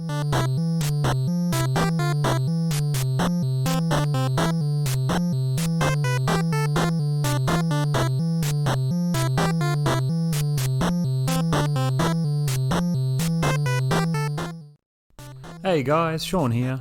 Hey guys, Shaun here.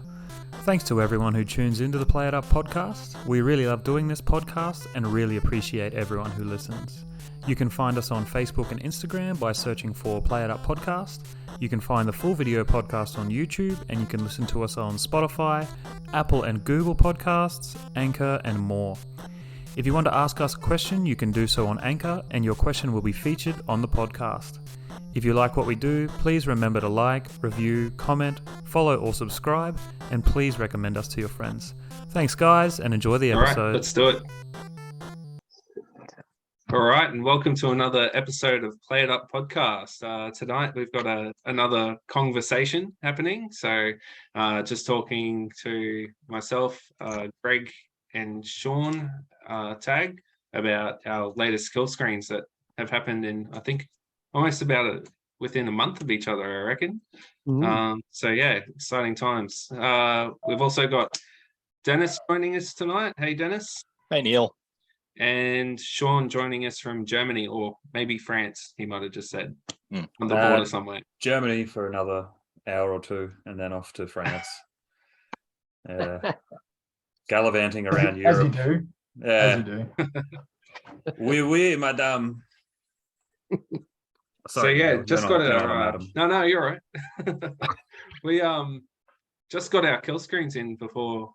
Thanks to everyone who tunes into the Play It Up podcast. We really love doing this podcast and really appreciate everyone who listens. You can find us on Facebook and Instagram by searching for Play It Up Podcast. You can find the full video podcast on YouTube, and you can listen to us on Spotify, Apple and Google Podcasts, Anchor, and more. If you want to ask us a question, you can do so on Anchor, and your question will be featured on the podcast. If you like what we do, please remember to like, review, comment, follow or subscribe, and please recommend us to your friends. Thanks guys, and enjoy the episode. All right, let's do it. All right, and welcome to another episode of Play It Up podcast. Tonight we've got another conversation happening. So just talking to myself, Greg and Shaun, Tagg, about our latest Killscreens that have happened in, I think, almost about within a month of each other, I reckon. So yeah, exciting times. We've also got Dennis joining us tonight. Hey, Dennis. Hey, Neil. And Shaun joining us from Germany, or maybe France, he might have just said, on the border somewhere. Germany for another hour or two, and then off to France. Gallivanting around Europe. As you do. Yeah. As you do. Oui, madame. Sorry, so yeah, just got our no, you're right. We just got our Killscreens in before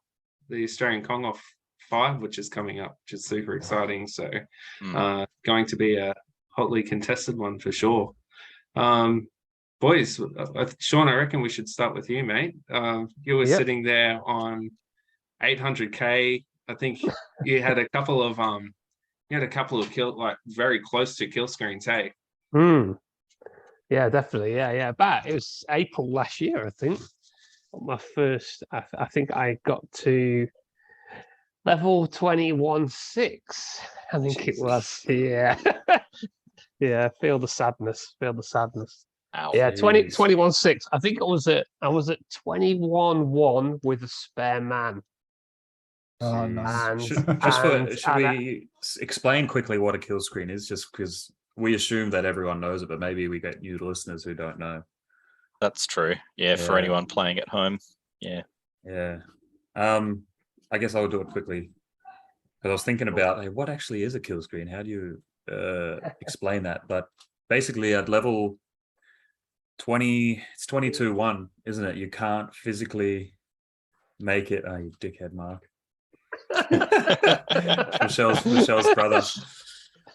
the Australian Kong Off 5, which is coming up, which is super exciting. So going to be a hotly contested one for sure. Boys, Shaun, I reckon we should start with you, mate. You were sitting there on 800k. I think you had a couple of very close to Killscreens, hey? Yeah, definitely. Yeah. But it was April last year, I think. My first, I think I got to level 21.6. I think Jesus. It was. Yeah. Yeah. Feel the sadness. Ow, yeah, 21.6. I think I was at 21.1 with a spare man. Oh, nice. Should we explain quickly what a Killscreen is, just because we assume that everyone knows it, but maybe we get new listeners who don't know. That's true. Yeah, for anyone playing at home. Yeah. I guess I'll do it quickly, because I was thinking about, hey, what actually is a Killscreen? How do you explain that? But basically at level 20, it's 22-1, isn't it? You can't physically make it. Oh, you dickhead, Mark. Michelle's brother.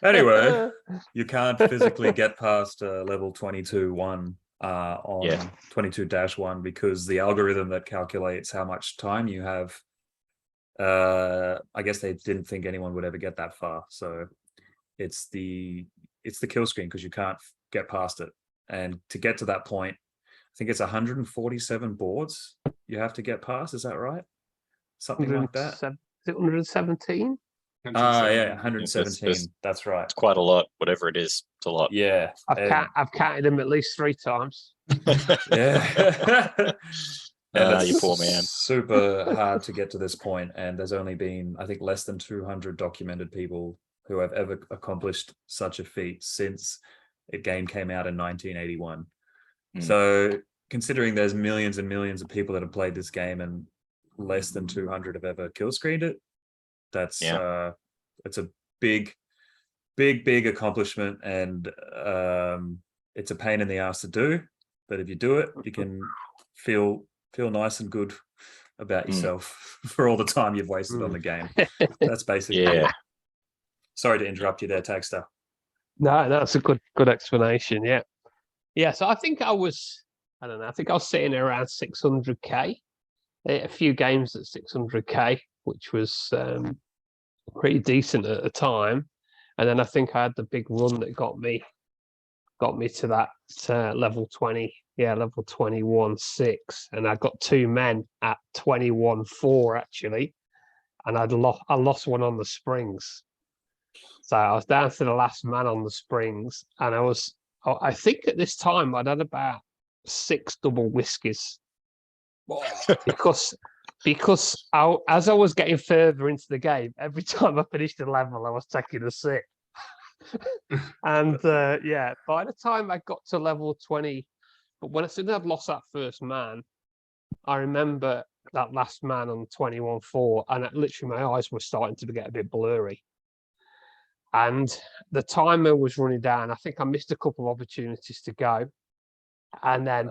Anyway, you can't physically get past level 22-1 on 22-1 because the algorithm that calculates how much time you have, I guess they didn't think anyone would ever get that far. So it's the Killscreen because you can't get past it. And to get to that point, I think it's 147 boards you have to get past. Is that right? Something like that. Is it 117? Yeah, 117. That's right. It's quite a lot, whatever it is. It's a lot. Yeah. I've counted them at least 3 times. Yeah. You poor man. Super hard to get to this point, and there's only been, I think, less than 200 documented people who have ever accomplished such a feat since the game came out in 1981. So considering there's millions and millions of people that have played this game and less than 200 have ever Killscreened it, that's it's a big accomplishment, and it's a pain in the ass to do, but if you do it, you can feel nice and good about yourself for all the time you've wasted on the game. That's basically it. Sorry to interrupt you there, Taggsta. No, that's a good explanation. Yeah. So I think I was sitting around 600k. A few games at 600k, which was pretty decent at the time. And then I think I had the big run that got me to that level 20, level 21.6, and I got 2 men at 21.4 actually, and I lost one on the springs. So I was down to the last man on the springs, and I think at this time I'd had about 6 double whiskies because as I was getting further into the game, every time I finished a level, I was taking a sip. And by the time I got to level 20, but when as soon as I'd lost that first man, I remember that last man on 21-4, and literally my eyes were starting to get a bit blurry. And the timer was running down. I think I missed a couple of opportunities to go. And then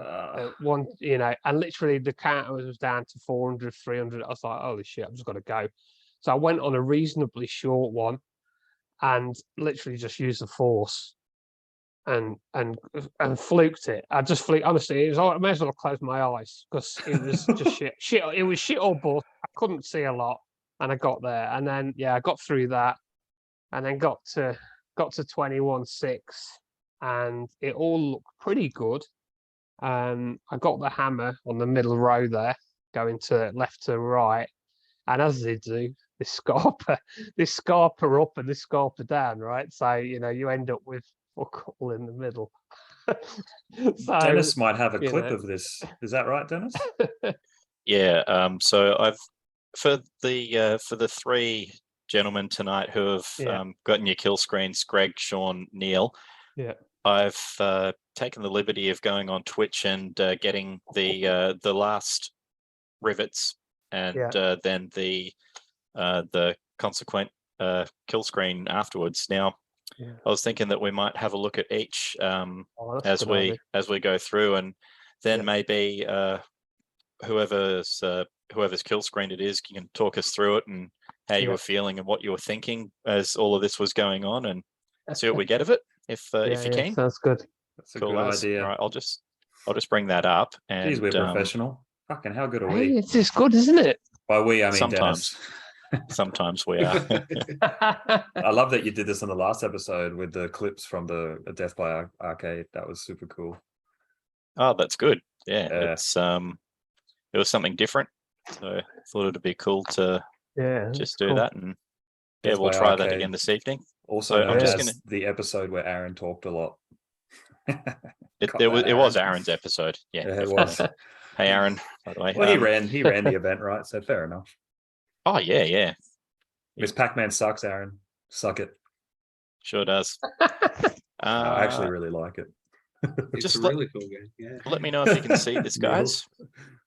one, and literally the counter was down to 400, 300. I was like, holy shit, I've just got to go. So I went on a reasonably short one and literally just used the force and fluked it. I just fluked. Honestly, it was. I may as well have closed my eyes because it was just shit. Shit. It was shit all but I couldn't see a lot, and I got there, and then I got through that, and then got to 21-6, and it all looked pretty good. I got the hammer on the middle row there, going to left to right, and as they do, this scarper up and this scarper down, right? So you end up with fuck all in the middle. So, Dennis might have a clip of this. Is that right, Dennis? Yeah. So I've for the three gentlemen tonight who have gotten your kill screens, Greg, Shaun, Neil. Yeah. I've taken the liberty of going on Twitch and getting the last rivets and then the consequent kill screen afterwards. Now, I was thinking that we might have a look at each as we go through, and then maybe whoever's kill screen it is can talk us through it and how you were feeling and what you were thinking as all of this was going on, and see what we get of it. If you can, sounds good. That's a good idea. All right, I'll just bring that up. And geez, we're professional. Fucking how good are Hey, we? it's just good, isn't it? By we, I mean sometimes. Dennis. Sometimes we are. I love that you did this on the last episode with the clips from the Death by Arcade. That was super cool. Oh, that's good. Yeah. It's it was something different, so I thought it'd be cool to just do that, and we'll try that again this evening. Also, I'm just the episode where Aaron talked a lot. It was Aaron's episode. Yeah, it was. Hey, Aaron. By the way, well, he ran the event, right? So fair enough. Oh yeah. Miss Pac-Man sucks, Aaron. Suck it. Sure does. I actually really like it. It's a really cool game. Yeah. Let me know if you can see this, guys.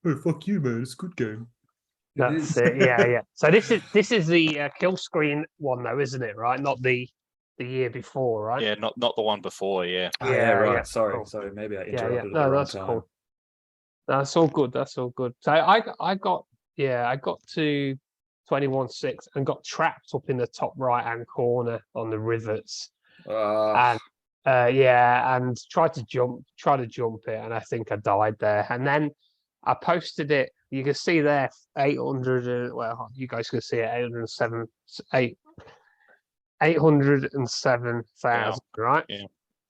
Oh, fuck you, man! It's a good game. That's it. Yeah. So this is the kill screen one, though, isn't it? Right, not the year before, right? Yeah, not the one before. Yeah. Right. Yeah, Sorry. cool. Sorry. Maybe I interrupted. Yeah. At the No, wrong that's time. cool. That's all good. That's all good. So I got to 21-6 and got trapped up in the top right hand corner on the rivets, and and tried to jump it, and I think I died there. And then I posted it. You can see there 800. Well, you guys can see it 807,000, right? Yeah.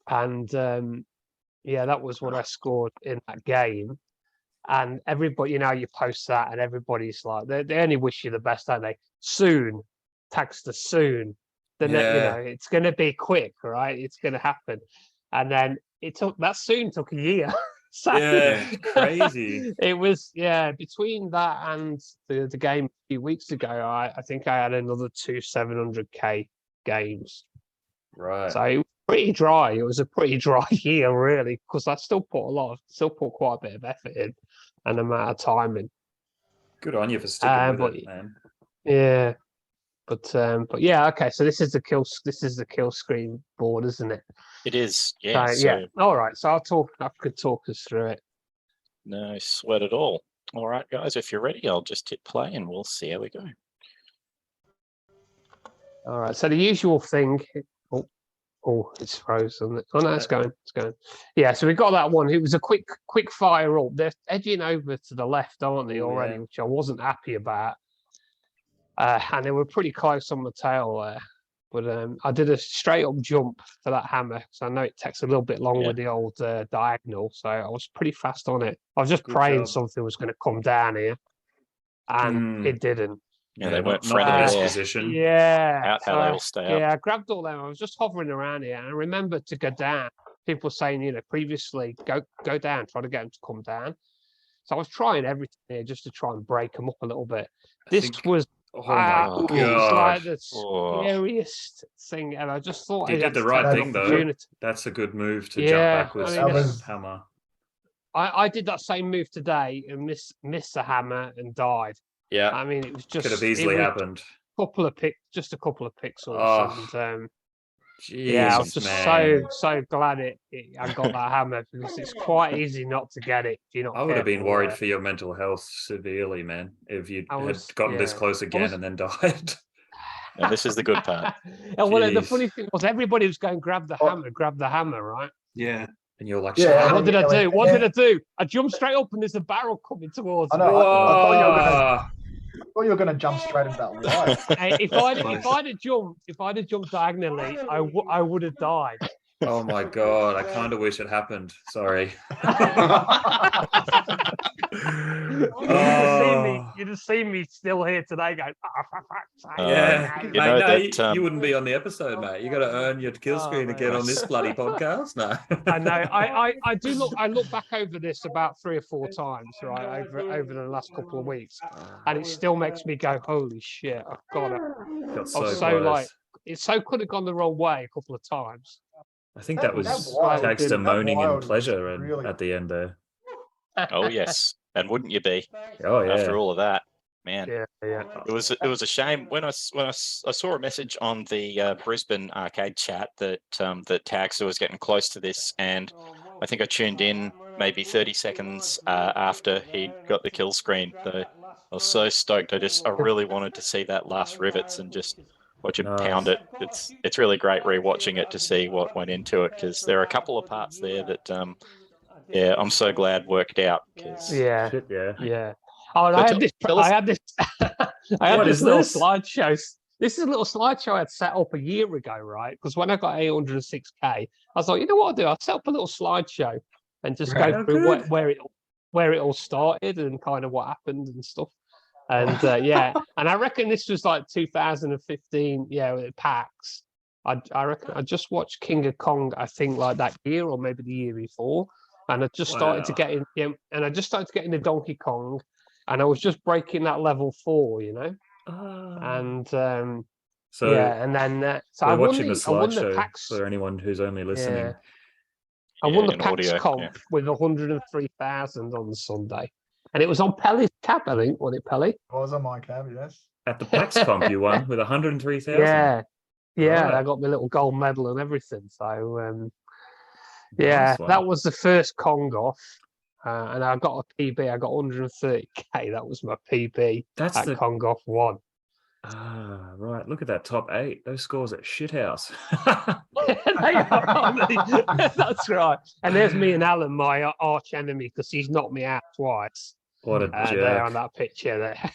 And that was what I scored in that game. And everybody, you post that, and everybody's like, they only wish you the best, don't they? Soon, Taggsta soon. Then it's going to be quick, right? It's going to happen. And then soon took a year. So crazy. It was between that and the game a few weeks ago. I think I had another 2 700k games. Right. So it was pretty dry. It was a pretty dry year, really, because I still put quite a bit of effort in and amount of time in. Good on you for sticking with it, man. Yeah. But okay. So this is the kill screen board, isn't it? It is. Yeah. All right. So I could talk us through it. No sweat at all. All right, guys. If you're ready, I'll just hit play and we'll see how we go. All right. So the usual thing. Oh, it's frozen. Oh no, it's going. Yeah. So we got that one. It was a quick fire up. They're edging over to the left, aren't they already? Yeah. Which I wasn't happy about. And they were pretty close on the tail there. But I did a straight up jump for that hammer. So I know it takes a little bit long with the old diagonal. So I was pretty fast on it. I was just praying something was going to come down here. And it didn't. Yeah, they weren't friendly in this position. Yeah. How they all stay up. Yeah, I grabbed all them. I was just hovering around here. And I remembered to go down. People saying, previously, go down, try to get them to come down. So I was trying everything here just to try and break them up a little bit. I This think- was Oh my it was god! like the Oh. scariest thing, and I just thought You I did had the to right take thing the though. opportunity. That's a good move to Yeah, jump backwards. I mean, with it's- a hammer. I did that same move today and missed the hammer and died. Yeah. I mean, it was just Could have easily it was happened. just a couple of pixels, Oh, and jeez, yeah, I was just man. so glad I got that hammer because it's quite easy not to get it if you're not I would have been careful, worried for your mental health severely, man, if you I had was- gotten this yeah. close I again was- and then died. And this is the good part. And well, the Jeez. funny thing was everybody was going grab the hammer, right? Yeah. And you're like, Yeah, shut I up. What did I yeah, do? What yeah. did I do? I jumped straight up and there's a barrel coming towards I me. know. I thought Whoa. you were going to jump straight into that wire. Hey, if I'd have jumped diagonally, I would have died. Oh my god, I kind of wish it happened. Sorry. You'd have seen me still here today going. Yeah, You mate, know no, that, you wouldn't be on the episode, mate. You got to earn your kill screen to mate. get on this bloody podcast. No, I know. I do look. I look back over this about 3 or 4 times, right, over the last couple of weeks, and it still makes me go, "Holy shit! I've got it." got I so was close. so like, it so could have gone the wrong way a couple of times. I think that was wild- Taggsta that moaning in wild was pleasure and really- at the end there. Oh yes, and wouldn't you be Oh yeah. after all of that, man? Yeah. It was a shame when I saw a message on the Brisbane arcade chat that that Taggsta was getting close to this, and I think I tuned in maybe 30 seconds after he got the kill screen. So I was so stoked. I really wanted to see that last rivets and just watch him pound it. It's really great rewatching it to see what went into it, because there are a couple of parts there that yeah, I'm so glad worked out. Yeah. Shit, yeah. Yeah. Oh, and So I had this. tell us- I had this. I had What this is little this? slideshow. This is a little slideshow I had set up a year ago, right? Because when I got 806k, I was like, you know what I'll do? I'll set up a little slideshow and just Right. go Oh, through good. where it all started and kind of what happened and stuff. And yeah, and I reckon this was like 2015. Yeah, with PAX. I reckon I just watched King of Kong. I think like that year or maybe the year before, and I just started to Wow. get in. Yeah, and I just started to get into Donkey Kong, and I was just breaking that level 4, you know. And So yeah, and then so we're I won watching the I won the slideshow PAX. for anyone who's only listening. Yeah, I won the in PAX audio, comp yeah. with 103,000 on the Sunday, and it was on Pelly's cap. I think, was it Pelly? Was on my cab, yes. At the PAX comp, you won with 103,000. Yeah, yeah. I Right. got my little gold medal and everything. So yeah, Nice one. that was the first Kong off. And I got a PB. I got 130k. That was my PB That's at the Kong off 1. right. Look at that top 8. Those scores at shithouse. They are, aren't they? That's right. And there's me and Alan, my arch enemy, because he's knocked me out twice. What a There jerk. on that picture there.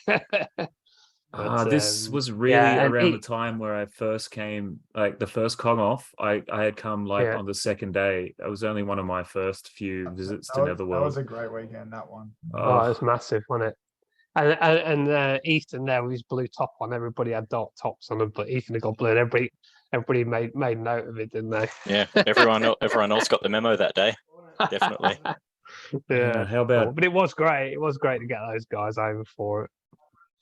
But, This was really yeah, and around the time where I first came, like the first Kong off. I had come like Yeah. on the second day. That was only one of my first few visits to That Netherworld. was a great weekend, that one. Oh, it was massive, wasn't it? And Ethan there with his blue top on. Everybody had dark tops on them, but Ethan had got blue. And everybody made note of it, didn't they? Yeah, everyone else got the memo that day. Definitely. Yeah. How about But it was great. It was great to get those guys over for it.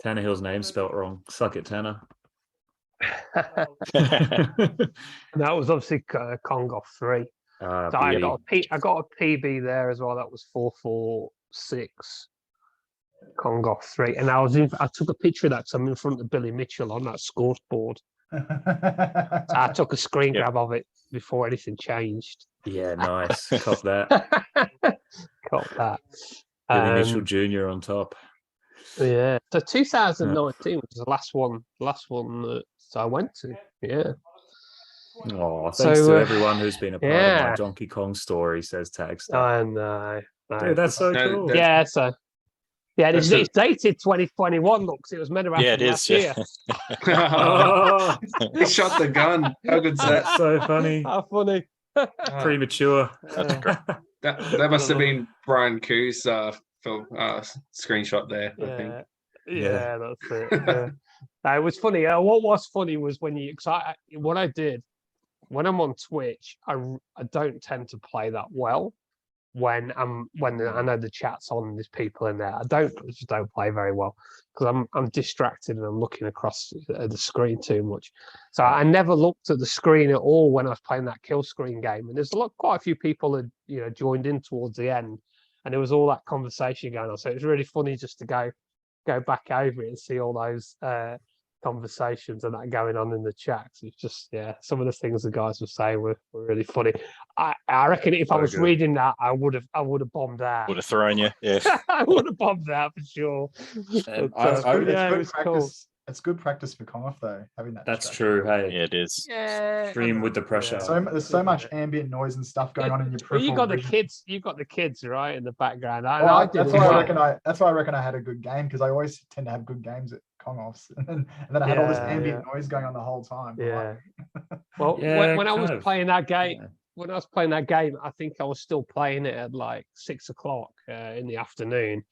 Tannehill's name spelt wrong? Suck it, Tanner. And that was obviously Kong off 3. Ah, So I beauty. got a PB there as well. That was 446. Kong off 3, and I took a picture of that because I'm in front of Billy Mitchell on that scores board. I took a screen Yep. grab of it before anything changed. Yeah, nice. Cop that. Got that. Billy Mitchell Jr. on top. Yeah. So 2019 was the last one that I went to. Yeah. Oh, thanks So, to everyone who's been a part of my yeah. Donkey Kong story, says Taggsta. I know. Dude, that's so No, cool. that- Yeah. So. Yeah, it's That's dated 2021. Looks, it was meant to happen Yeah, it is. last Yeah. year. Oh, He shot the gun. How good's that? that's so funny. How funny. Premature. That's great. That must have been Brian Koo's screenshot there, I think. Yeah, that's it. Yeah. No, it was funny. What was funny was what I did when I'm on Twitch, I don't tend to play that well. when I know the chat's on and there's people in there. I just don't play very well because I'm distracted and I'm looking across the screen too much. So I never looked at the screen at all when I was playing that Killscreen game. And there's quite a few people that joined in towards the end, and there was all that conversation going on. So it was really funny just to go back over it and see all those conversations and that going on in the chats. It's just some of the things the guys were saying were really funny. I reckon if I was reading that, I would have bombed out. Would have thrown you, yeah. I would have bombed out for sure. It's good practice for Kong off though, having that. That's true. Hey, yeah, it is. Yeah, stream with the pressure. There's so much ambient noise and stuff going on in your peripheral. You got the vision. kids. You got the kids right in the background. That's why I reckon I had a good game, because I always tend to have good games at Kong offs, and then I had all this ambient noise going on the whole time. Yeah. Well, when I was playing that game. When I was playing that game, I think I was still playing it at like 6 o'clock in the afternoon,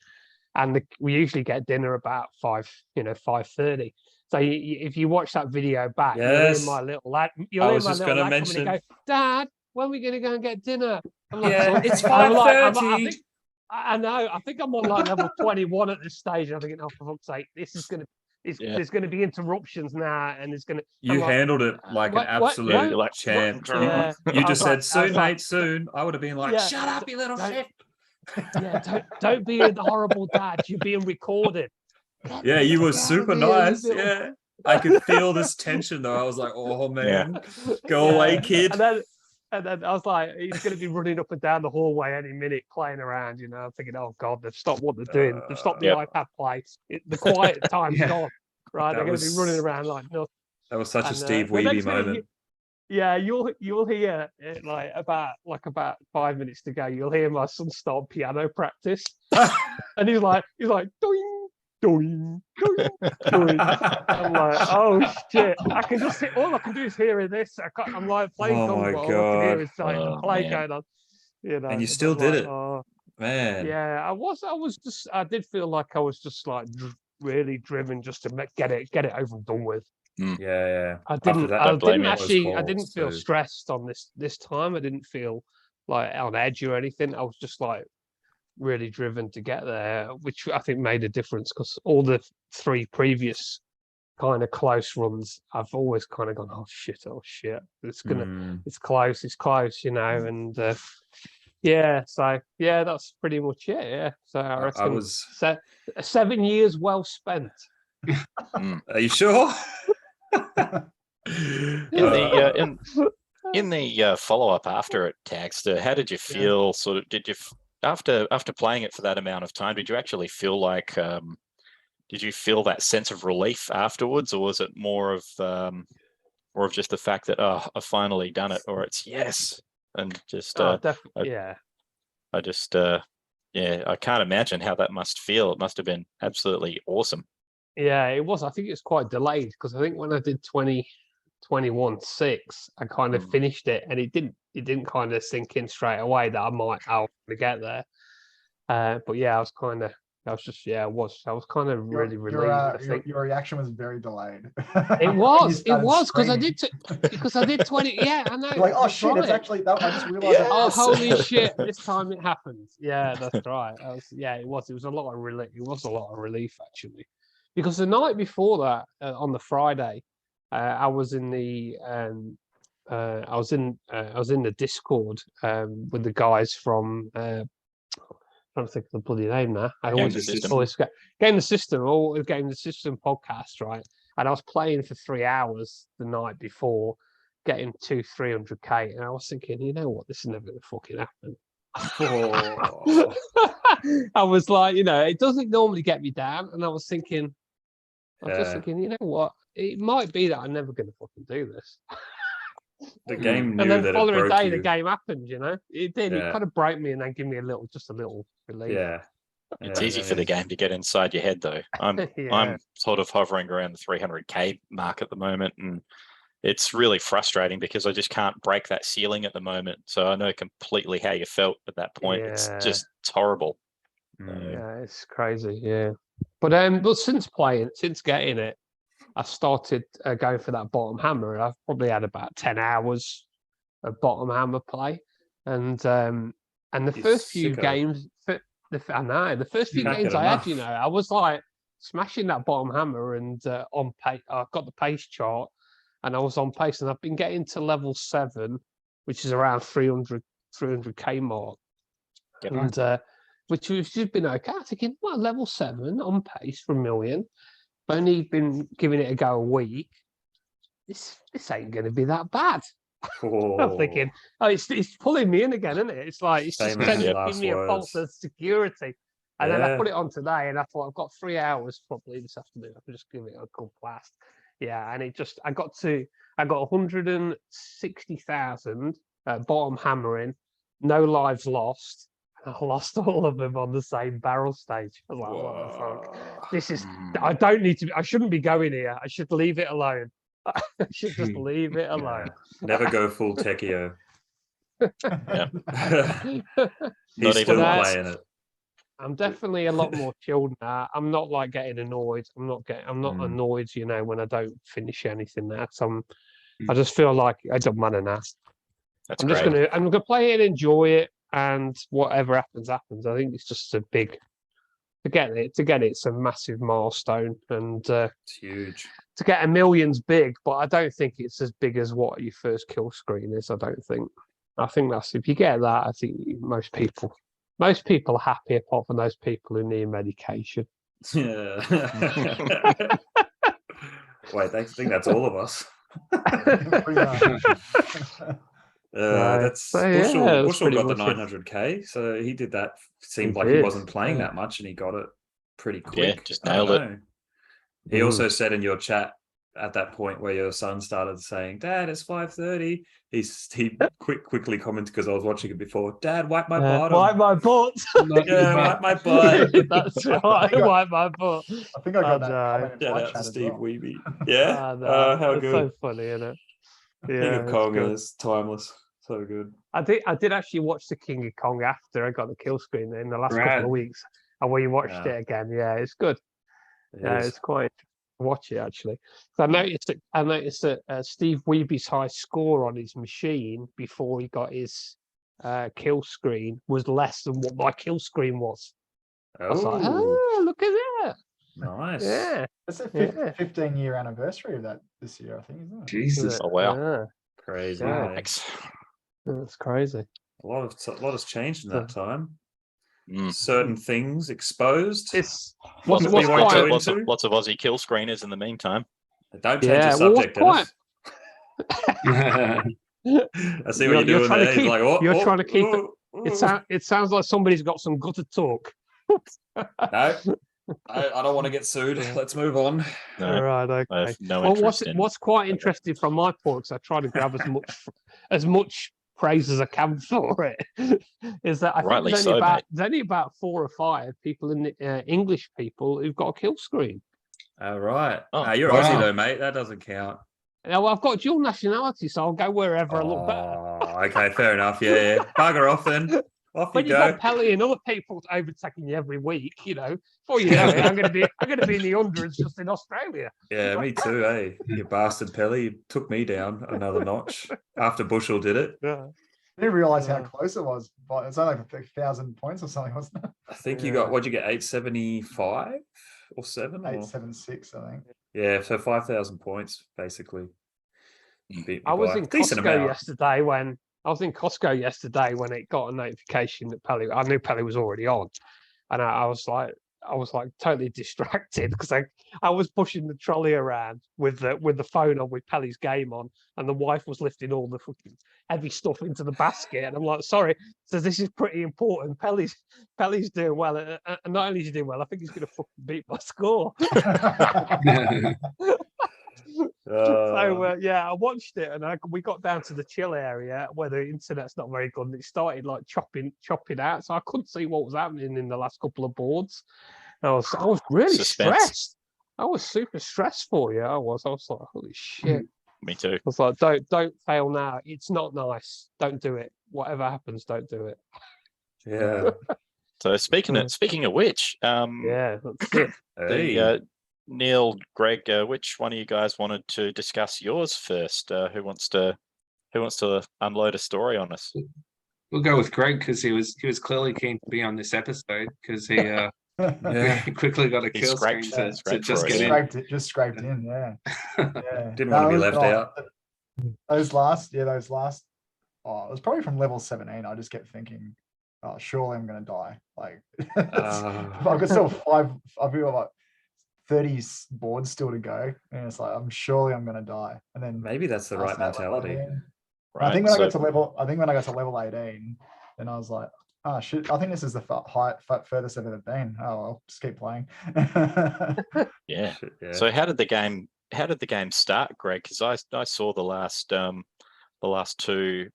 and we usually get dinner about 5:30. So if you watch that video back, you'll hear my little lad. I was just going to mention, go, Dad, when are we going to go and get dinner? I'm like, it's 5:30. I know. I think I'm on like level 21 at this stage. I'm thinking, oh, for fuck's sake, this is going to. There's going to be interruptions now, and there's going to. You handled it like an absolute champ. Yeah. You just said soon, mate, soon. I would have been like, shut up, you little shit. Yeah, don't be a horrible dad. You're being recorded. Yeah, you were super nice. Yeah, I could feel this tension though. I was like, oh man, go away, kid. And then I was like, he's going to be running up and down the hallway any minute, playing around. I'm thinking, oh God, they've stopped what they're doing. They've stopped the iPad play. The quiet time's gone. Right, they're going to be running around like nothing. That was such a Steve Weeby moment. You'll hear like about 5 minutes to go. You'll hear my son start piano practice, and he's like doing, doing, doing, doing. I'm like, oh shit! All I can do is hear this. I'm like playing. Oh my God! All I can hear is like the play going on. And you still did it, man. Yeah, I did feel like I was just like really driven just to get it over and done with. Yeah. I didn't feel stressed on this time. I didn't feel like on edge or anything. I was just like really driven to get there, which I think made a difference, because all the 3 previous kind of close runs, I've always kind of gone, oh shit, it's close, and so that's pretty much it. Yeah, so I reckon I was 7 years well spent. Are you sure? In the follow-up after it, Taggsta, how did you feel? Sort of, did you after playing it for that amount of time, did you actually feel like did you feel that sense of relief afterwards, or was it more of just the fact that I've finally done it, or it's yes, and just definitely, I can't imagine how that must feel. It must have been absolutely awesome. Yeah, it was. I think it's quite delayed, because I think when I did 21-6, I kind of finished it, and it didn't kind of sink in straight away that I'll get there. But yeah, I was kind of really relieved. I think your reaction was very delayed. It was because I did 20. Yeah, I know. You're like, oh shit, it's actually that. I just realized. Yes. Oh holy shit! This time it happened. Yeah, that's right. It was a lot of relief. It was a lot of relief actually, because the night before that, on the Friday, I was in the Discord with the guys from. I'm trying to think of the bloody name now. Game the System podcast, right? And I was playing for 3 hours the night before, getting 300k, and I was thinking, you know what, this is never going to fucking happen. I was like, it doesn't normally get me down, and I was thinking, you know what, it might be that I'm never going to fucking do this. The game knew and then that following it broke day, you. the game happened. It did. It kind of broke me, and then gave me a little relief. Yeah, it's easy for the game to get inside your head, though. I'm sort of hovering around the 300k mark at the moment, and it's really frustrating because I just can't break that ceiling at the moment. So I know completely how you felt at that point. Yeah. It's horrible. Yeah, it's crazy. Yeah, but since getting it, I started going for that bottom hammer, and I've probably had about 10 hours of bottom hammer play. And And the You first few sicko. games, I know the first few Can't games get I had, enough. you know, I was like smashing that bottom hammer and on pace. I got the pace chart, and I was on pace, and I've been getting to level 7, which is around 300k mark, Yep. and which has just been okay. I'm thinking, well, level 7 on pace for 1 million. I've only been giving it a go a week. This ain't going to be that bad. I'm thinking, oh, it's pulling me in again, isn't it? It's like it's just Famous giving last me a false words. sense of security. And then I Yeah. put it on today, and I thought I've got 3 hours probably this afternoon. I can just give it a good blast. Yeah, and I got 160,000 bottom hammering, no lives lost. I lost all of them on the same barrel stage. I was like, what the fuck? This is. I don't need to. I shouldn't be going here. I should leave it alone. I should just leave it alone. Never go full techio. Yeah. He's Not still even once. playing it. I'm definitely a lot more chilled now. I'm not like getting annoyed. I'm not Mm. annoyed, you know, when I don't finish anything now. I just feel like I don't matter now. That's I'm great. just gonna play it and enjoy it, and whatever happens, happens. I think it's just a big to get it. It's a massive milestone, and It's huge. to get 1 million's big, but I don't think it's as big as what your first kill screen is. I don't think. I think that's if you get that, I think most people are happy, apart from those people who need medication. Yeah. Wait, I think that's all of us. Pretty much. That's so, yeah, Bushel. that's Bushel pretty got the much it. 900k, so he did that. Seemed He like he did, wasn't playing yeah. that much, and he got it pretty quick. Yeah, just I don't nailed it. know. He also said in your chat at that point where your son started saying, "Dad, it's 5:30." He quickly commented, because I was watching it before. "Dad, wipe my bottom." Wipe my butt. Yeah, wipe my butt. That's right. Wipe my butt. I think I got that know. comment in Shout my out chat to as Steve well. Weeby. Yeah. I know. How It's good. so funny, isn't it? King Yeah, of it's Kong good. is timeless. So good. I did actually watch the King of Kong after I got the kill screen in the last couple Rad. of weeks, and we watched Yeah. it again. Yeah, it's good. It Yeah, is. it's quite. Watch it actually. So I noticed that Steve Weeby's high score on his machine before he got his kill screen was less than what my kill screen was. I was like, oh, look at that. Nice. Yeah. It's a Yeah. 15-year anniversary of that this year, I think, isn't it? Jesus. Oh wow. Yeah. Crazy. Yeah. eh? Thanks. That's crazy. A lot has changed in that time. Mm. Certain things exposed. It's Lots what's of, we won't quite go lots, of, into. lots of Aussie kill screeners in the meantime. Don't change Yeah, the well, what's subject, Dennis. Yeah. I see what you're doing trying there. to He's keep. like, oh, You're oh, trying to keep it. oh, It sounds like somebody's got some gutter talk. No, I don't want to get sued. Let's move on. No, Right. I Okay. have no Well, interest in. what's quite interesting from my point, because I try to grab as much praise as I can for it, is that I Rightly think so, mate. there's only about 4 or 5 people in English people who've got a kill screen. All right. Oh, You're wow. Aussie though, mate. That doesn't count. Now I've got dual nationality, so I'll go wherever I look better. Oh, okay, fair enough. Yeah. Bugger off then. Off you When you've go. got Pelly and other people overtaking you every week, you know, before you know it, I'm going to be in the hundreds just in Australia. Yeah, me too, eh? You bastard Pelly. You took me down another notch after Bushel did it. Yeah. I didn't realize how Yeah. close it was, but it's only like 1,000 points or something, wasn't it? I think you Yeah. got, what'd you get, 875 or 7? Or? 876, I think. Yeah, so 5,000 points, basically. You beat me I was by a in decent Costco amount. yesterday when it got a notification that Pelly. I knew Pelly was already on, and I was like totally distracted because I was pushing the trolley around with the phone on with Pelly's game on, and the wife was lifting all the fucking heavy stuff into the basket, and I'm like, sorry, so this is pretty important. Pelly's doing well, and not only is he doing well, I think he's going to fucking beat my score. So yeah, I watched it, and we got down to the chill area where the internet's not very good, and it started like chopping out. So I couldn't see what was happening in the last couple of boards. I was really Suspense. stressed. I was super stressed for you. I was like, holy shit. Me too. I was like, don't fail now. It's not nice. Don't do it. Whatever happens, don't do it. Yeah. So speaking of which, Yeah, that's it. Hey. the Neil, Greg, which one of you guys wanted to discuss yours first? Who wants to unload a story on us? We'll go with Greg because he was clearly keen to be on this episode because he Yeah. he quickly got a He kill screen scraped to just for get us. in. Just scraped in, yeah. Yeah. Didn't want to be left out. Those last, oh, it was probably from level 17. I just kept thinking, oh, surely I'm gonna die. Like I've got still I've got like 30 boards still to go. And it's like I'm gonna die. And then Maybe that's the right mentality. I think when I got to level 18, then I was like, oh shit, I think this is the furthest I've ever been. Oh well, just keep playing. Yeah. Shit, yeah. So how did the game start, Greg? Because I saw the last two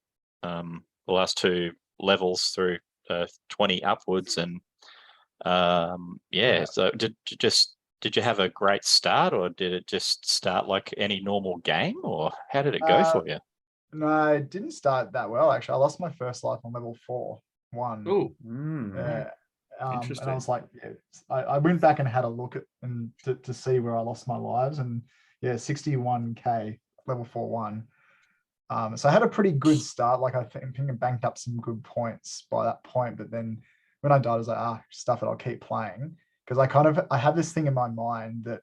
levels through 20 upwards, and Yeah. So did you have a great start, or did it just start like any normal game, or how did it go for you? No, it didn't start that well actually. I lost my first life on level 4-1. Oh, Yeah. And Interesting. I was like, yeah, I went back and had a look at and to see where I lost my lives, and yeah, 61k level 4-1. So I had a pretty good start. Like I think I banked up some good points by that point. But then when I died, I was like, stuff it, I'll keep playing. Because I have this thing in my mind that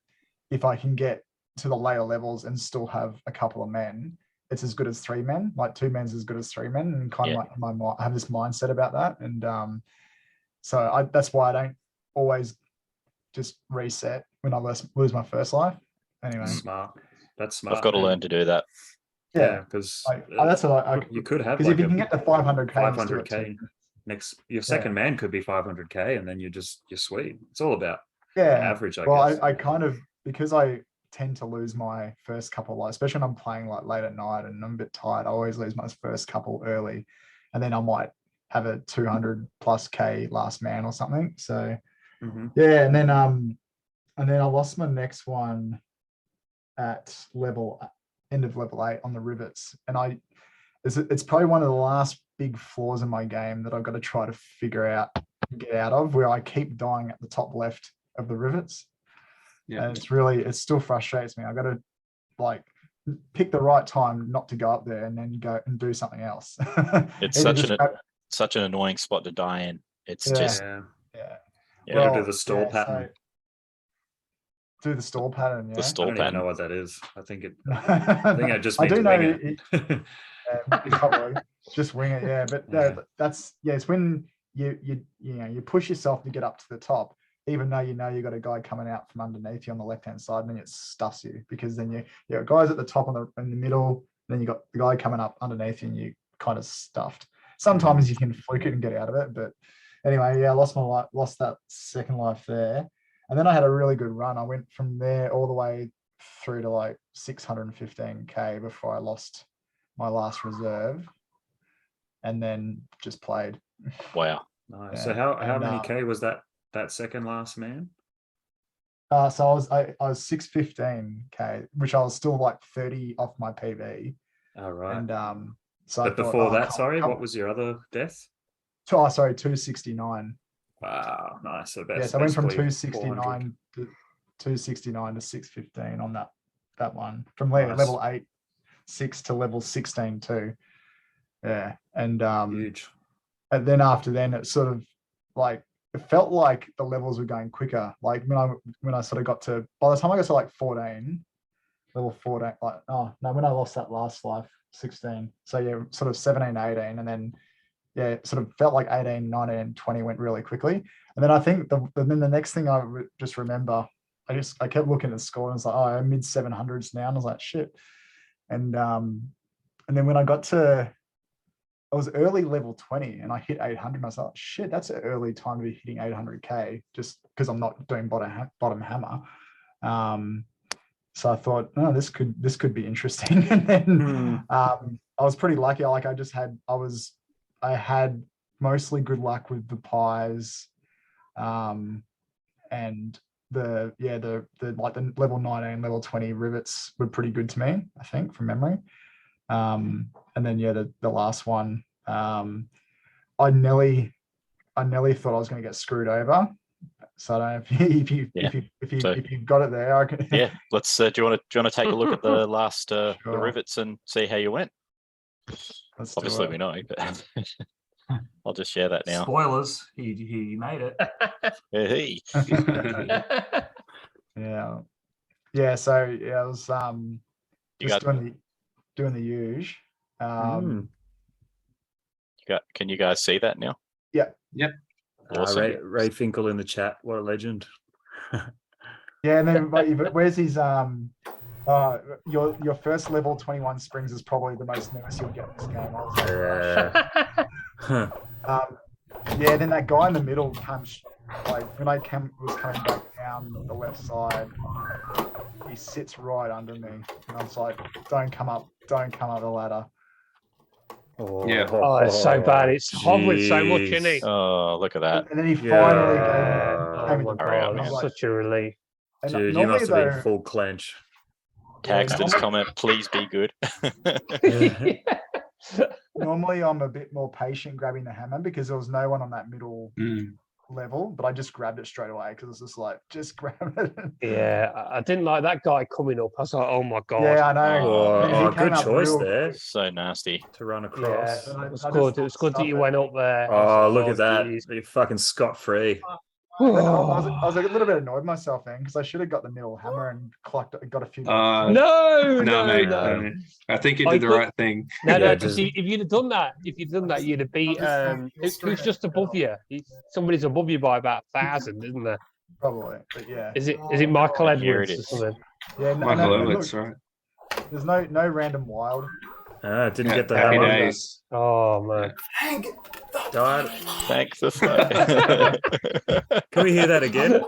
if I can get to the later levels and still have a couple of men, it's as good as 3 men. Like 2 men's as good as 3 men. And kind of like in my mind, I have this mindset about that. And so that's why I don't always just reset when I lose my first life. Anyway, Smart. That's smart. I've got to learn to do that. Yeah, because that's what you could have because like if you can get to 500k, 500k next. Your second man could be 500k, and then you're sweet. It's all about average, I guess. I kind of, because I tend to lose my first couple lives, especially when I'm playing like late at night and I'm a bit tired. I always lose my first couple early, and then I might have a 200+k last man or something. So yeah, and then I lost my next one at end of level 8 on the rivets, and it's probably one of the last big flaws in my game that I've got to try to get out of, where I keep dying at the top left of the rivets. Yeah, and it still frustrates me. I got to like pick the right time not to go up there and then go and do something else. It's such an annoying spot to die in. It's just You got to do the stall pattern. Do the stall pattern, yeah. The stall I don't pattern. even know what that is. I think I just means wing it. Probably just wing it, yeah. But it's when you push yourself to get up to the top, even though you got a guy coming out from underneath you on the left hand side, and then it stuffs you, because then you got guys at the top in the middle, then you got the guy coming up underneath you, and you kind of stuffed. Sometimes you can fluke it and get out of it, but anyway, I lost that second life there. And then I had a really good run. I went from there all the way through to like 615k before I lost my last reserve, and then just played. Wow. Nice. Yeah. So how many k was that second last man? So I was 615k, which I was still like 30 off my PV. All right. And so but before that, what was your other death? 269. Wow, nice. So I went from 269 to 615 on that one, from level 8-6 to level 16-2. Yeah, and huge. And then after then, it sort of like it felt like the levels were going quicker. Like when I sort of got to, by the time I got to like 14, level 14, like when I lost that last life, 16. So yeah, sort of 17, 18, and then. Yeah, it sort of felt like 18, 19, and 20 went really quickly. And then I think the next thing I just remember, I kept looking at the score and it's like, I'm mid 700s now. And I was like, shit. And then when I was early level 20 and I hit 800, and I was like, shit, that's an early time to be hitting 800k, just because I'm not doing bottom hammer. So I thought, this could be interesting. And then I was pretty lucky. Like I had mostly good luck with the pies, and the level 19, level 20 rivets were pretty good to me, I think, from memory. And then the last one, I nearly thought I was going to get screwed over. So I don't know if you got it there. I can... Yeah, let's. Do you want to take a look at the last the rivets and see how you went? Let's Obviously, we know. But I'll just share that now. Spoilers. He made it. Hey. Yeah. So I was You just got- doing the huge. Can you guys see that now? Yeah. Yep. Awesome. Ray Finkel in the chat. What a legend. Yeah, and then where's his your first level 21 springs is probably the most nervous you'll get in this game. I was like, yeah, then that guy in the middle comes, like when I was coming back down the left side, he sits right under me, and I was like, don't come up the ladder. Yeah. Oh, it's so bad. It's hovering so much, isn't it? Oh, look at that. And then he finally Oh came my into Hurry up, god, it's man. such a relief. and Dude, you normally must have been though- full clench. Taggsta's comment, please be good. Normally I'm a bit more patient grabbing the hammer because there was no one on that middle level, but I just grabbed it straight away because it's just like, just grab it. Yeah, I didn't like that guy coming up. I was like, oh my god. Yeah, I know. Oh, And he came good up choice real there quick. So nasty. To run Yeah, across. it was I good. just It was good that stop you it. went up there. Oh, look at that. geez. You're fucking scot-free. I was a little bit annoyed with myself then because I should have got the middle hammer and got a few. No, No, mate. no. No. I think you I did the could- right thing. No, Yeah, because just- if you'd have done that, you'd have beat. Who's just above you? Somebody's above you by about 1,000, isn't there? Probably, but yeah. Is it Michael Here it Edwards or is. something? Yeah, Michael and Edwards, look, right? there's no random wild. Didn't Yeah, get the happy hammer. days. Oh man. Died. Thanks for that. Can we hear that again?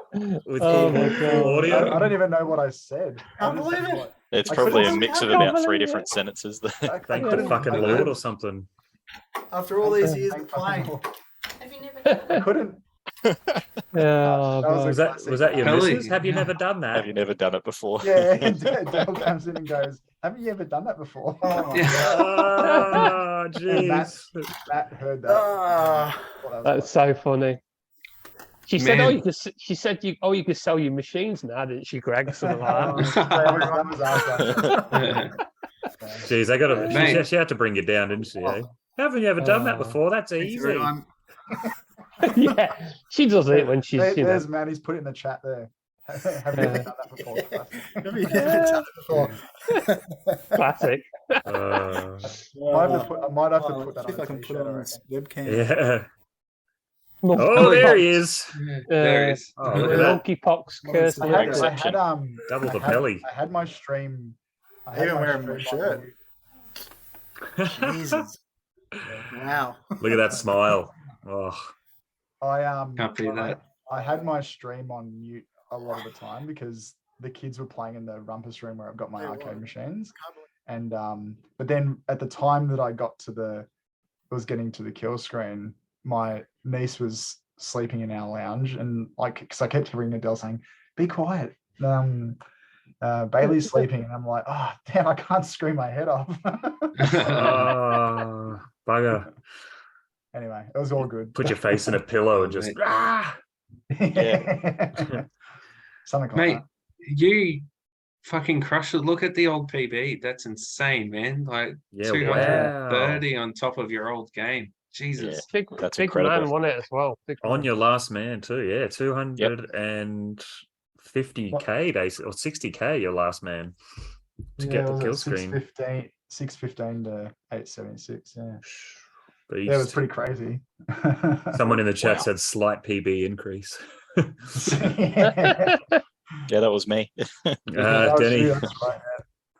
With Oh full, my full God. audio? I don't even know what I said. Can't believe it. Like, It's I probably a couldn't- mix of I can't about 3 believe it. different sentences. Thank the couldn't- fucking I Lord couldn't- or something. After all these I years couldn't of playing. fucking- Have you never I couldn't. Oh, That was God. Was that your Pelly. missus? Have you never done that? Have you never done it before? Yeah, Dale comes in and goes, "Have you ever done that before?" Oh my Yeah. Oh, And jeez. Matt heard that. Ah. What that was That's so funny. She said, Man. "Oh, you could sell your machines now, didn't she, Greg?" Something like that. that was after. Jeez, I got Mate. she had to bring you down, didn't she? Eh? Haven't you ever done that Oh. before? That's Thank you, easy. everyone. Yeah, she does it when she's, you know. There's Matt. He's put it in the chat there. Have you ever done that before? Have you never done it before? Classic. I might have to put that See if I on a can put t-shirt, it I on reckon. this webcam. Yeah. Monkey Oh, there he pox. is. There he is. Oh, look at that. Monkeypox curse. I I had- had Double I the had- Pelly. I had my stream. I had Even my wearing my stream on shirt. Jesus. Wow. Look at that smile. Oh, I Can't beat that. I had my stream on mute a lot of the time because the kids were playing in the rumpus room where I've got my Yeah, arcade right. machines. And but then at the time that I was getting to the kill screen, my niece was sleeping in our lounge, and because I kept hearing Adele saying, "Be quiet." Bailey's sleeping, and I'm like, "Oh damn, I can't scream my head off." oh, bugger. Anyway, it was all good. Put your face in a pillow and just Mate. ah. Something like Mate, that. you fucking crushed it. Look at the old PB. That's insane, man. Like Yeah, 230 on top of your old game. Jesus. Big, That's big incredible. man won it as well. Big On man. your last man too, yeah, 250k basically, or 60k your last man to get the kill screen. 615 to 876. Yeah, Beast. yeah, it was pretty crazy. Someone in the chat Wow. said slight PB increase. Yeah, Yeah, that was me. It that was Denny you, that's right,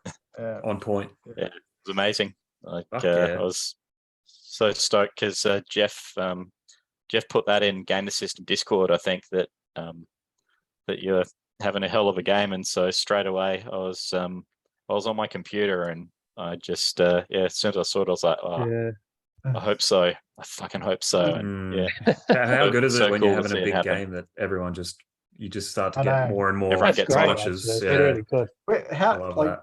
man. Yeah. on point. was amazing. Like Fuck yeah. I was so stoked because Jeff put that in Game of System Discord. I think that you're having a hell of a game, and so straight away I was on my computer, and I just as soon as I saw it, I was like, oh, Yeah. I hope so. I fucking hope so. And Mm. yeah, How good is So it when cool you're to having see a it big happen. game that everyone you just start to I get know. more and more Everyone That's gets great. touches. Actually. Yeah. Really good. Wait, I how love like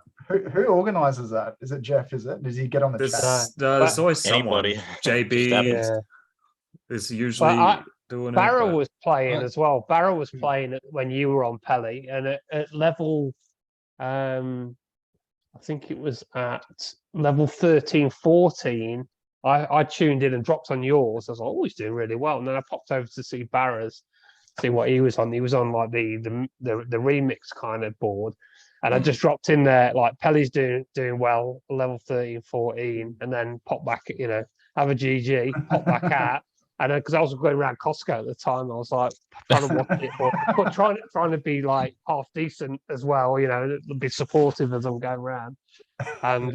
who organizes that? Is it Jeff? Is it? Does he get on the There's, chat? there's always someone. Anybody. JB Just happens. Yeah. is usually I- doing Barrow it. but- was playing as well. Barrow was Hmm. playing it when you were on Pelly, and at level, I think it was at level 13, 14. I tuned in and dropped on yours. I was like, oh, he's doing really well. And then I popped over to see Barra's, see what he was on. He was on like the remix kind of board. And I just dropped in there, like Pelly's doing well, level 13, 14, and then pop back, have a GG, pop back out. And because I was going around Costco at the time, I was like trying to watch it, but trying to be like half decent as well, be supportive as I'm going around. And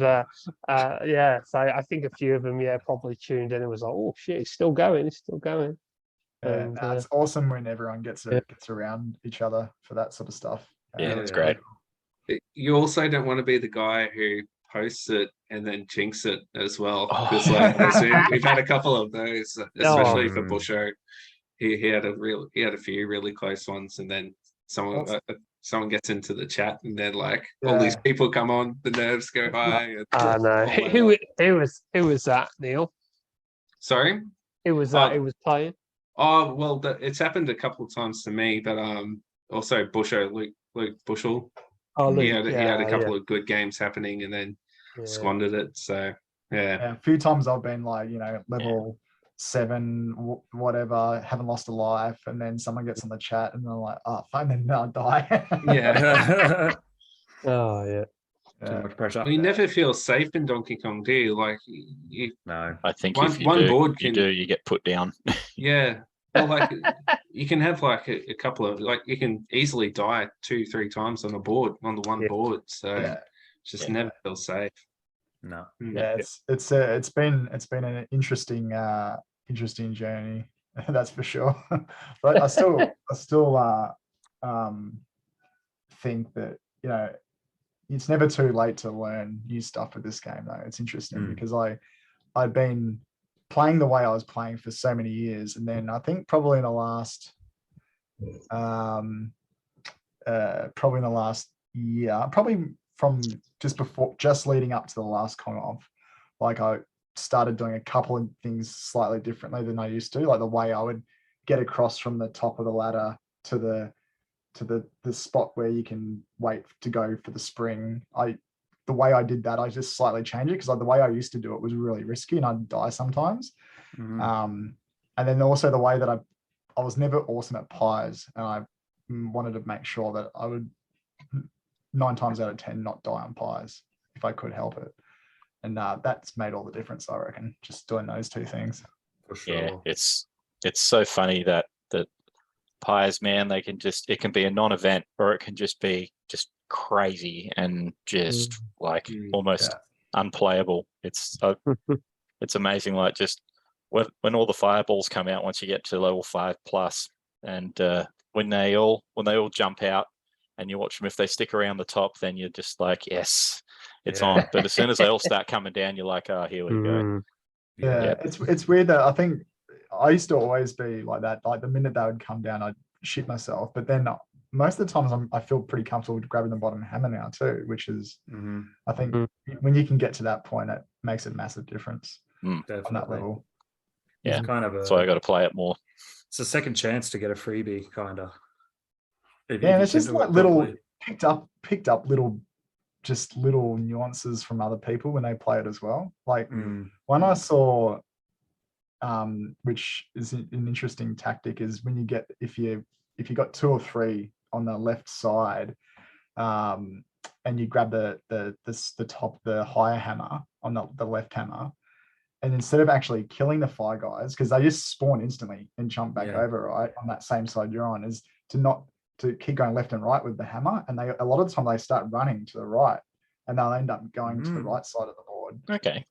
yeah, so I think a few of them, probably tuned in and was like, oh shit, he's still going. Yeah, And, it's awesome when everyone gets around each other for that sort of stuff. Yeah, it's great. You also don't want to be the guy who posts it and then jinx it as well, Oh. because we've had a couple of those, especially for Busho. He had a few really close ones, and then someone gets into the chat, and then all these people come on, the nerves go high. I know. Who was that, Neil? Sorry, Who was that? Who was playing? Oh well, it's happened a couple of times to me, but also Busho, Luke Bushell. Oh, Luke, he had a couple of good games happening, and then squandered it. So a few times I've been level 7, whatever, haven't lost a life, and then someone gets on the chat, and they're like, "Oh, fine, then I'll die." Yeah. Oh yeah. Too much pressure. You never feel safe in Donkey Kong, do you? No. I think one if you board you get put down. Yeah. Well, you can have a couple of you can easily die 2-3 times on the one board. So just never feel safe. No. Yeah, it's been an interesting journey, that's for sure. But I still think that it's never too late to learn new stuff with this game, though. It's interesting because I'd been playing the way I was playing for so many years, and then I think probably in the last year, probably from just leading up to the last Kong-Off, I started doing a couple of things slightly differently than I used to, like the way I would get across from the top of the ladder to the spot where you can wait to go for the spring. The way I did that, I just slightly changed it, because the way I used to do it was really risky and I'd die sometimes. And then also the way that I was never awesome at pies, and I wanted to make sure that I would 9 times out of 10 not die on pies if I could help it. And that's made all the difference, I reckon, just doing those two things. For sure. Yeah, it's so funny that pies, man, it can be a non-event, or it can just be just crazy and just almost unplayable. It's amazing, just when all the fireballs come out once you get to level 5+, and when they all jump out and you watch them, if they stick around the top, then you're just like, yes, it's on. But as soon as they all start coming down, you're like, oh, here we go. It's weird that I think I used to always be like that. Like the minute they would come down, I'd shit myself. But then most of the times I feel pretty comfortable with grabbing the bottom hammer now too, which is I think when you can get to that point, it makes a massive difference on that level. Yeah, it's kind of so I got to play it more. It's a second chance to get a freebie, kind of. Yeah, it's just like little picked up little nuances from other people when they play it as well. Like one I saw, which is an interesting tactic, is when you get if you got 2 or 3 on the left side, and you grab the top, the higher hammer on the left hammer, and instead of actually killing the fire guys, because they just spawn instantly and jump back over right on that same side you're on, is to keep going left and right with the hammer, and a lot of the time they start running to the right, and they'll end up going to the right side of the board. Okay.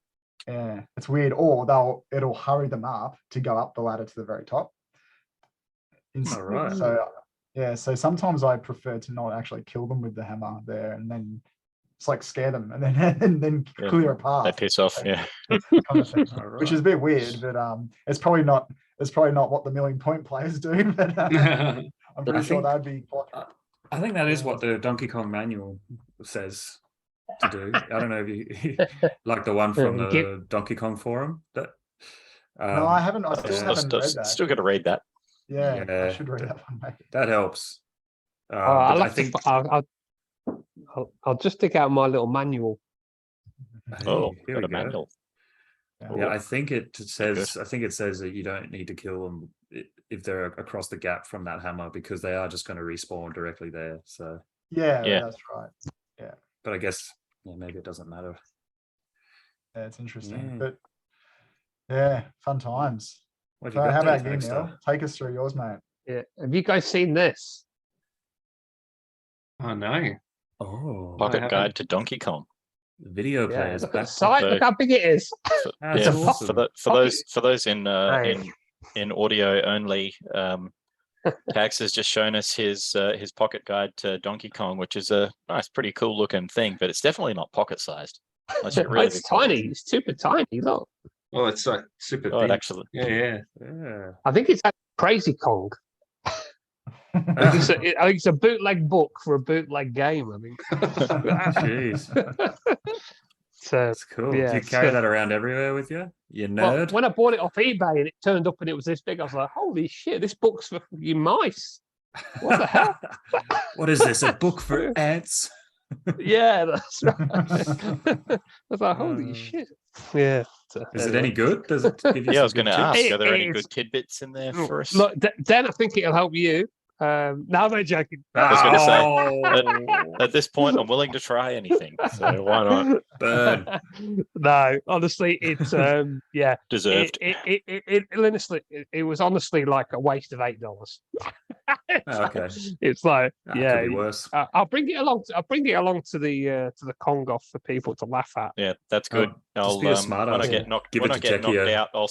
Yeah, it's weird. Or it'll hurry them up to go up the ladder to the very top. All right. So sometimes I prefer to not actually kill them with the hammer there, and then it's like scare them and then clear a path. They piss off, kind of thing, which is a bit weird, but it's probably not what the Million Point players do. But I'm pretty sure that'd be. I think that is what the Donkey Kong manual says to do. I don't know if you like the one from the Donkey Kong forum. That no, I haven't. I still haven't read that. Still got to read that. Yeah, I should read that one, mate. That helps. I think I'll just stick out my little manual. Got a manual. Yeah, I think it says. good. I think it says that you don't need to kill them if they're across the gap from that hammer because they are just going to respawn directly there. So Yeah, Yeah. that's right. but I guess maybe it doesn't matter. Yeah, it's interesting. Yeah. But yeah, fun times. What So you how got about there, you, Taggsta? Neil? Take us through yours, mate. Yeah. Have you guys seen this? Oh no. Oh, Pocket haven't. Guide to Donkey Kong. video Yeah. players Look at the back. site. So- Look how big it is. That's Yeah, awesome. for those in Nice. in audio only, Tags has just shown us his pocket guide to Donkey Kong, which is a nice, pretty cool looking thing, but it's definitely not pocket sized. Unless you're really It's big players. tiny. It's super tiny. Look. Well, it's like super Oh, it big. actually, Yeah. Yeah. I think it's Crazy Kong. I think it's a bootleg book for a bootleg game. I think. Jeez, So that's cool. yeah, Do you carry so- that around everywhere with you? You well, nerd. when I bought it off eBay and it turned up and it was this big, I was like, "Holy shit! This book's for you mice." What the hell? What is this? A book for ants? Yeah, that's right. I was like, "Holy Uh, shit!" Yeah. So, Is it anyway. any good? Does it give you yeah, I some was going to good ask, tips? are there any It's- good tidbits in there for us? Look, Dan, I think it'll help you. No, I'm joking. I was gonna say, Oh, At this point, I'm willing to try anything, so why not? burn. No, honestly, it's yeah. Deserved. Honestly, it was honestly like a waste of $8. Okay. It's like, That yeah, could be worse. I'll bring it along. I'll bring it along to the Kong off for people to laugh at. Yeah, that's good. just be a smart when I ass get and knocked give when it I to get knocked Czechia. out, I'll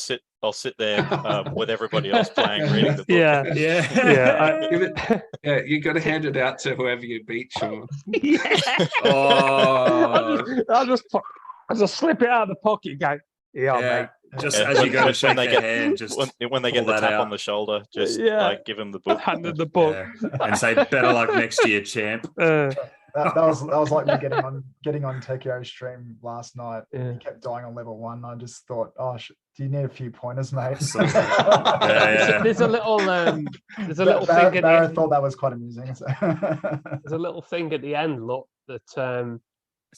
sit there with everybody else playing, reading the book. Yeah, Yeah. yeah, Give it. Yeah, you got to hand it out to whoever you beat, Shaun. yeah. Oh. I'll just slip it out of the pocket and go, yeah, Yeah. mate. Just Yeah, as you go to shake they their get hand, just when they get pull the that tap out. on the shoulder, just Yeah. like give them the book. Handed the book. yeah, and say better luck next year, champ. That was like me getting on Tekio's stream last night. Yeah. He kept dying on level 1. I just thought, oh, do you need a few pointers, mate? So- Yeah. There's a little there's a little Barra, thing at the Barra end. thought that was quite amusing. So. There's a little thing at the end. Look, that It's a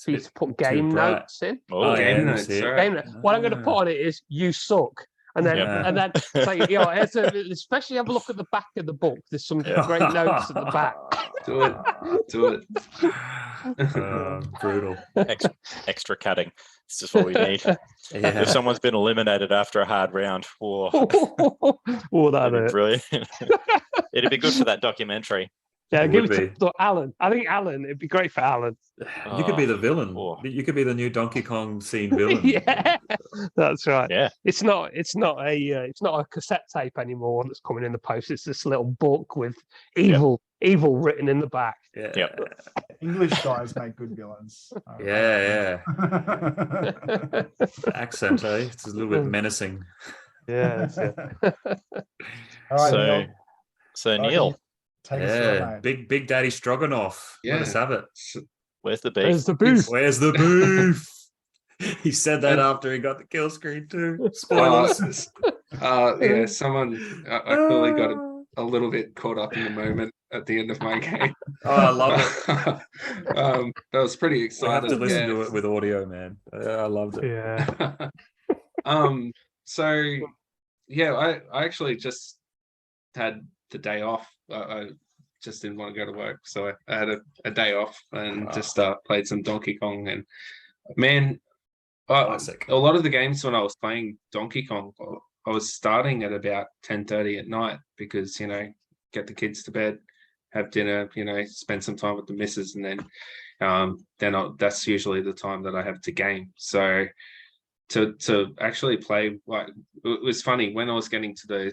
for you bit to put too game bright. notes in. Oh, Game yeah, notes, that's it. right. Game note. What I'm going to put on it is "you suck," and then Yeah. and then say, you know, especially have a look at the back of the book. There's some great notes at the back. Do it. Do it. Brutal. extra cutting. It's just what we need. Yeah. If someone's been eliminated after a hard round, whoa, Oh, that that'd be hurt. brilliant. It'd be good for that documentary. Yeah, It give would it to Alan. I think Alan. It'd be great for Alan. You could be the villain. Oh. You could be the new Donkey Kong scene villain. Yeah, that's right. Yeah. It's not a cassette tape anymore that's coming in the post. It's this little book with evil written in the back. Yeah. Yep. English guys make good villains. Yeah. Accent, eh? It's a little bit menacing. Yeah, that's it. All right, So, Neil, so can Neil, you take us through, Yeah. mate. Big Daddy Stroganoff. Let us have it. where's the beef? There's the booth. Where's the beef? He said that after he got the kill screen too. Spoilers. Yeah, someone. I clearly got a little bit caught up in the moment at the end of my game. Oh, I love it. I was pretty I have excited. to listen yeah. to it with audio, man. I loved it. Yeah. So yeah, I actually just had the day off. I just didn't want to go to work, so I had a day off and just played some Donkey Kong. And man, Classic. a lot of the games when I was playing Donkey Kong, I was starting at about 10:30 at night because, you know, get the kids to bed, have dinner, you know, spend some time with the missus, and then that's usually the time that I have to game. So to actually play, like, it was funny when I was getting to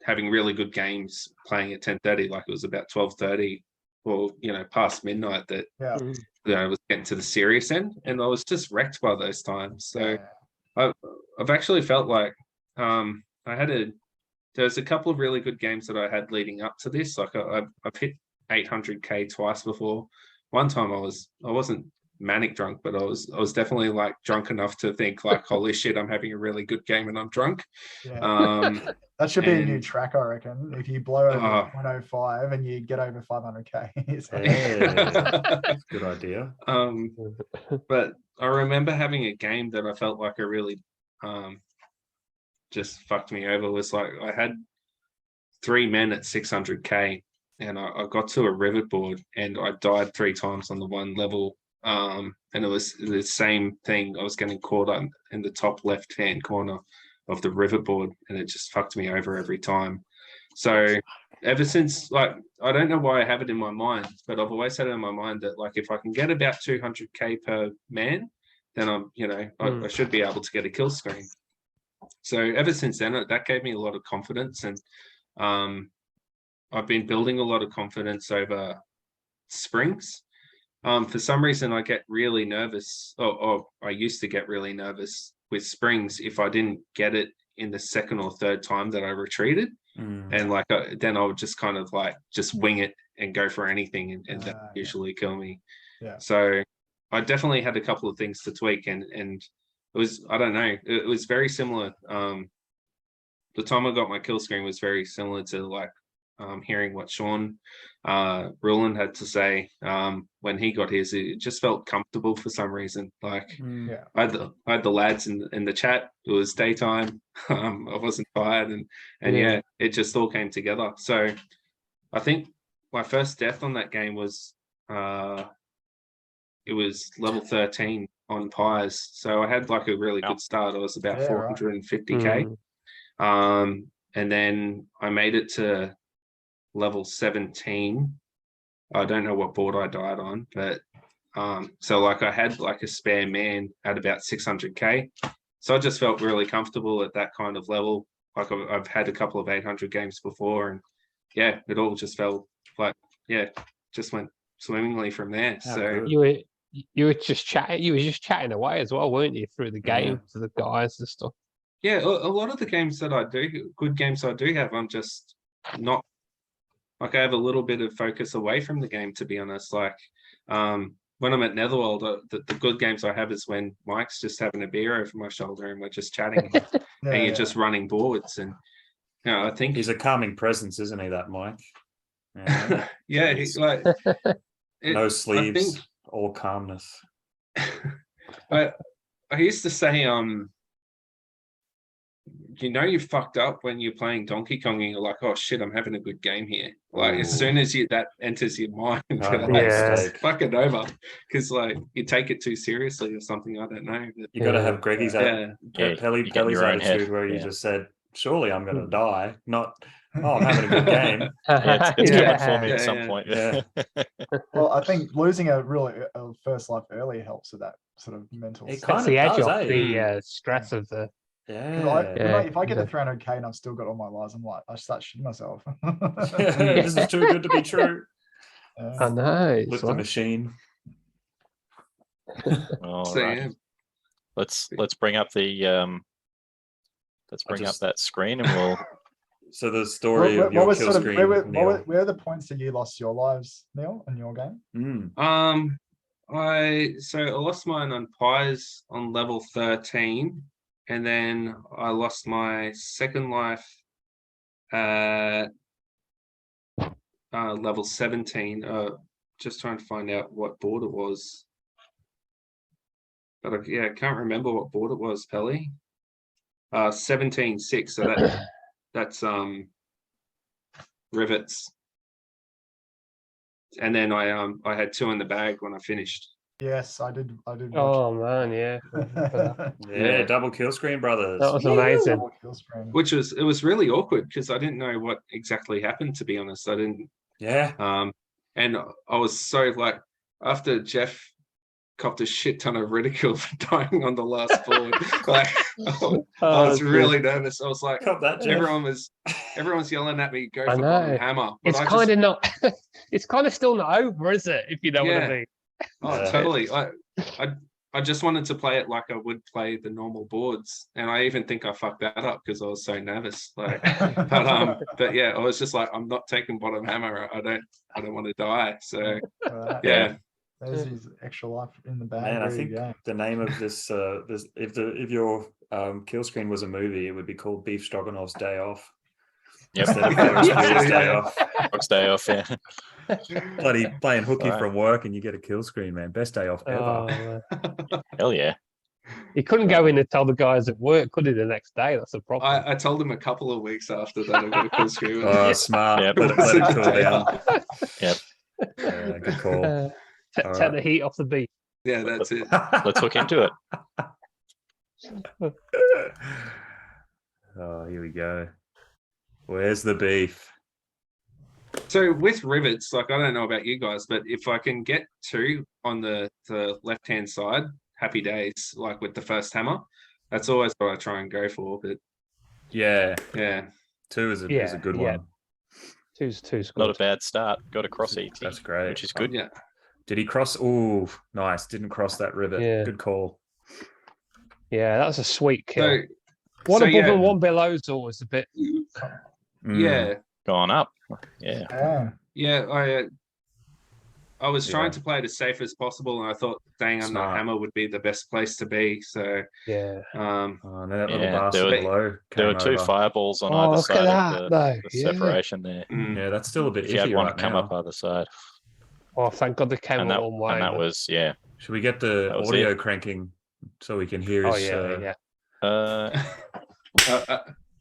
having really good games playing at 10:30, like it was about 12:30 or, you know, past midnight that Yeah. you know, I was getting to the serious end, and I was just wrecked by those times. So I've actually felt like there's a couple of really good games that I had leading up to this. Like I've hit 800k twice before. One time I wasn't manic drunk, but I was definitely like drunk enough to think like, holy shit, I'm having a really good game and I'm drunk. Yeah. That should be a new and- track, I reckon. If you blow over 105 and you get over 500k. It's like- Hey, good idea. But I remember having a game that I felt like I really just fucked me over was like I had 3 men at 600k, and I got to a rivet board and I died 3 times on the one level. And it was the same thing. I was getting caught on in the top left-hand corner of the rivet board, and it just fucked me over every time. So ever since, like, I don't know why I have it in my mind, but I've always had it in my mind that, like, if I can get about 200k per man, then I'm, I should be able to get a kill screen. So ever since then, that gave me a lot of confidence, and I've been building a lot of confidence over springs. For some reason, I get really nervous, or I used to get really nervous with springs if I didn't get it in the second or third time that I retreated. And like then I would just kind of like just wing it and go for anything, and that usually kill me. Yeah. So I definitely had a couple of things to tweak, and it was, I don't know, it was very similar. The time I got my kill screen was very similar to like hearing what Shaun Ruland had to say when he got his. It just felt comfortable for some reason. Like I had the lads in the chat. It was daytime. I wasn't tired, and yeah, it just all came together. So I think my first death on that game was it was level 13 on pies. So I had like a really good start. I was about 450k. And then I made it to level 17. I don't know what board I died on, but so like I had like a spare man at about 600k. So I just felt really comfortable at that kind of level. Like I've had a couple of 800 games before, and yeah, it all just felt like, just went swimmingly from there. So you were just chatting away as well, weren't you, through the game to the guys and stuff? Yeah, a lot of the games that I do, good games I do have, I'm just not, like I have a little bit of focus away from the game, to be honest. Like when I'm at Netherworld, the good games I have is when Mike's just having a beer over my shoulder and we're just chatting and you're just running boards. And I think he's a calming presence, isn't he, that Mike? Yeah, he's like no sleeves, all calmness. I used to say, you fucked up when you're playing Donkey Kong and you're like, oh shit, I'm having a good game here. Like as soon as that enters your mind, you're like, fuck it over, because like you take it too seriously or something. I don't know. But, you got to have Greggy's Pelly's attitude where you just said, surely I'm going to die, not I'm having a good game. It's coming for me at some point. Well, I think losing a first life early helps with that sort of mental. It kind of the edge off the stress of the. If I get a 300k and I've still got all my lives, I'm like, I start shitting myself. This is too good to be true. I know. With the machine. All right. Let's bring up the that screen and we'll. So the story of your kill screen. Where are the points that you lost your lives, Neil, in your game? I lost mine on pies on level 13. And then I lost my second life at level 17. Just trying to find out what board it was. But I can't remember what board it was, Pelly. 17-6. So that's rivets. And then I had 2 in the bag when I finished. Yes, I did. Oh man, yeah, double kill screen, brothers. That was amazing. It was really awkward because I didn't know what exactly happened. To be honest, I didn't. Yeah. And I was so like, after Jeff copped a shit ton of ridicule for dying on the last board, like I was really nervous. I was like, everyone's yelling at me, go for bottom hammer. But it's kind of not. It's kind of still not over, is it? If you know what I mean. Oh, totally. I just wanted to play it like I would play the normal boards, and I even think I fucked that up because I was so nervous. Like, but yeah, I was just like, I'm not taking bottom hammer. I don't want to die. So yeah. There's his extra life in the bag. Man, I think the name of this if your kill screen was a movie, it would be called Beef Stroganoff's Day Off. Yep. Instead of Fox's Day Off. Fox's Day Off, yeah. Bloody playing hooky from work and you get a kill screen, man. Best day off ever. Hell yeah. He couldn't go in and tell the guys at work, could he, the next day? That's a problem. I told him a couple of weeks after that I got a kill screen. Oh, smart. Yep. Let it cool down. Yep. Good call. Take the heat off the beef. Yeah, that's it. Let's hook into it. Oh, here we go. Where's the beef? So with rivets, like I don't know about you guys, but if I can get 2 on the left-hand side, happy days, like with the first hammer. That's always what I try and go for. But Yeah, yeah, 2 is a good yeah. one. Two's good. Not a bad start. Got a cross ET. That's great. Which is good. yeah. Did he cross? Oh, nice. Didn't cross that rivet. Yeah. Good call. Yeah, that's a sweet kill. So One so, above yeah. and one below is always a bit. Mm. yeah, Gone up. Yeah. yeah. I was trying Yeah. to play it as safe as possible, and I thought staying on the Smart. hammer would be the best place to be. So Yeah. Oh, and that little Yeah, bastard there below There were came 2 over. fireballs on Oh, either look at side that, of though. the Yeah. separation there. mm, Yeah, that's still a bit If you had iffy one right to come now. up either side. Oh, thank God they came And up that, one way. and that but- was, yeah. Should we get the That was audio it. cranking so we can hear Oh, his? yeah.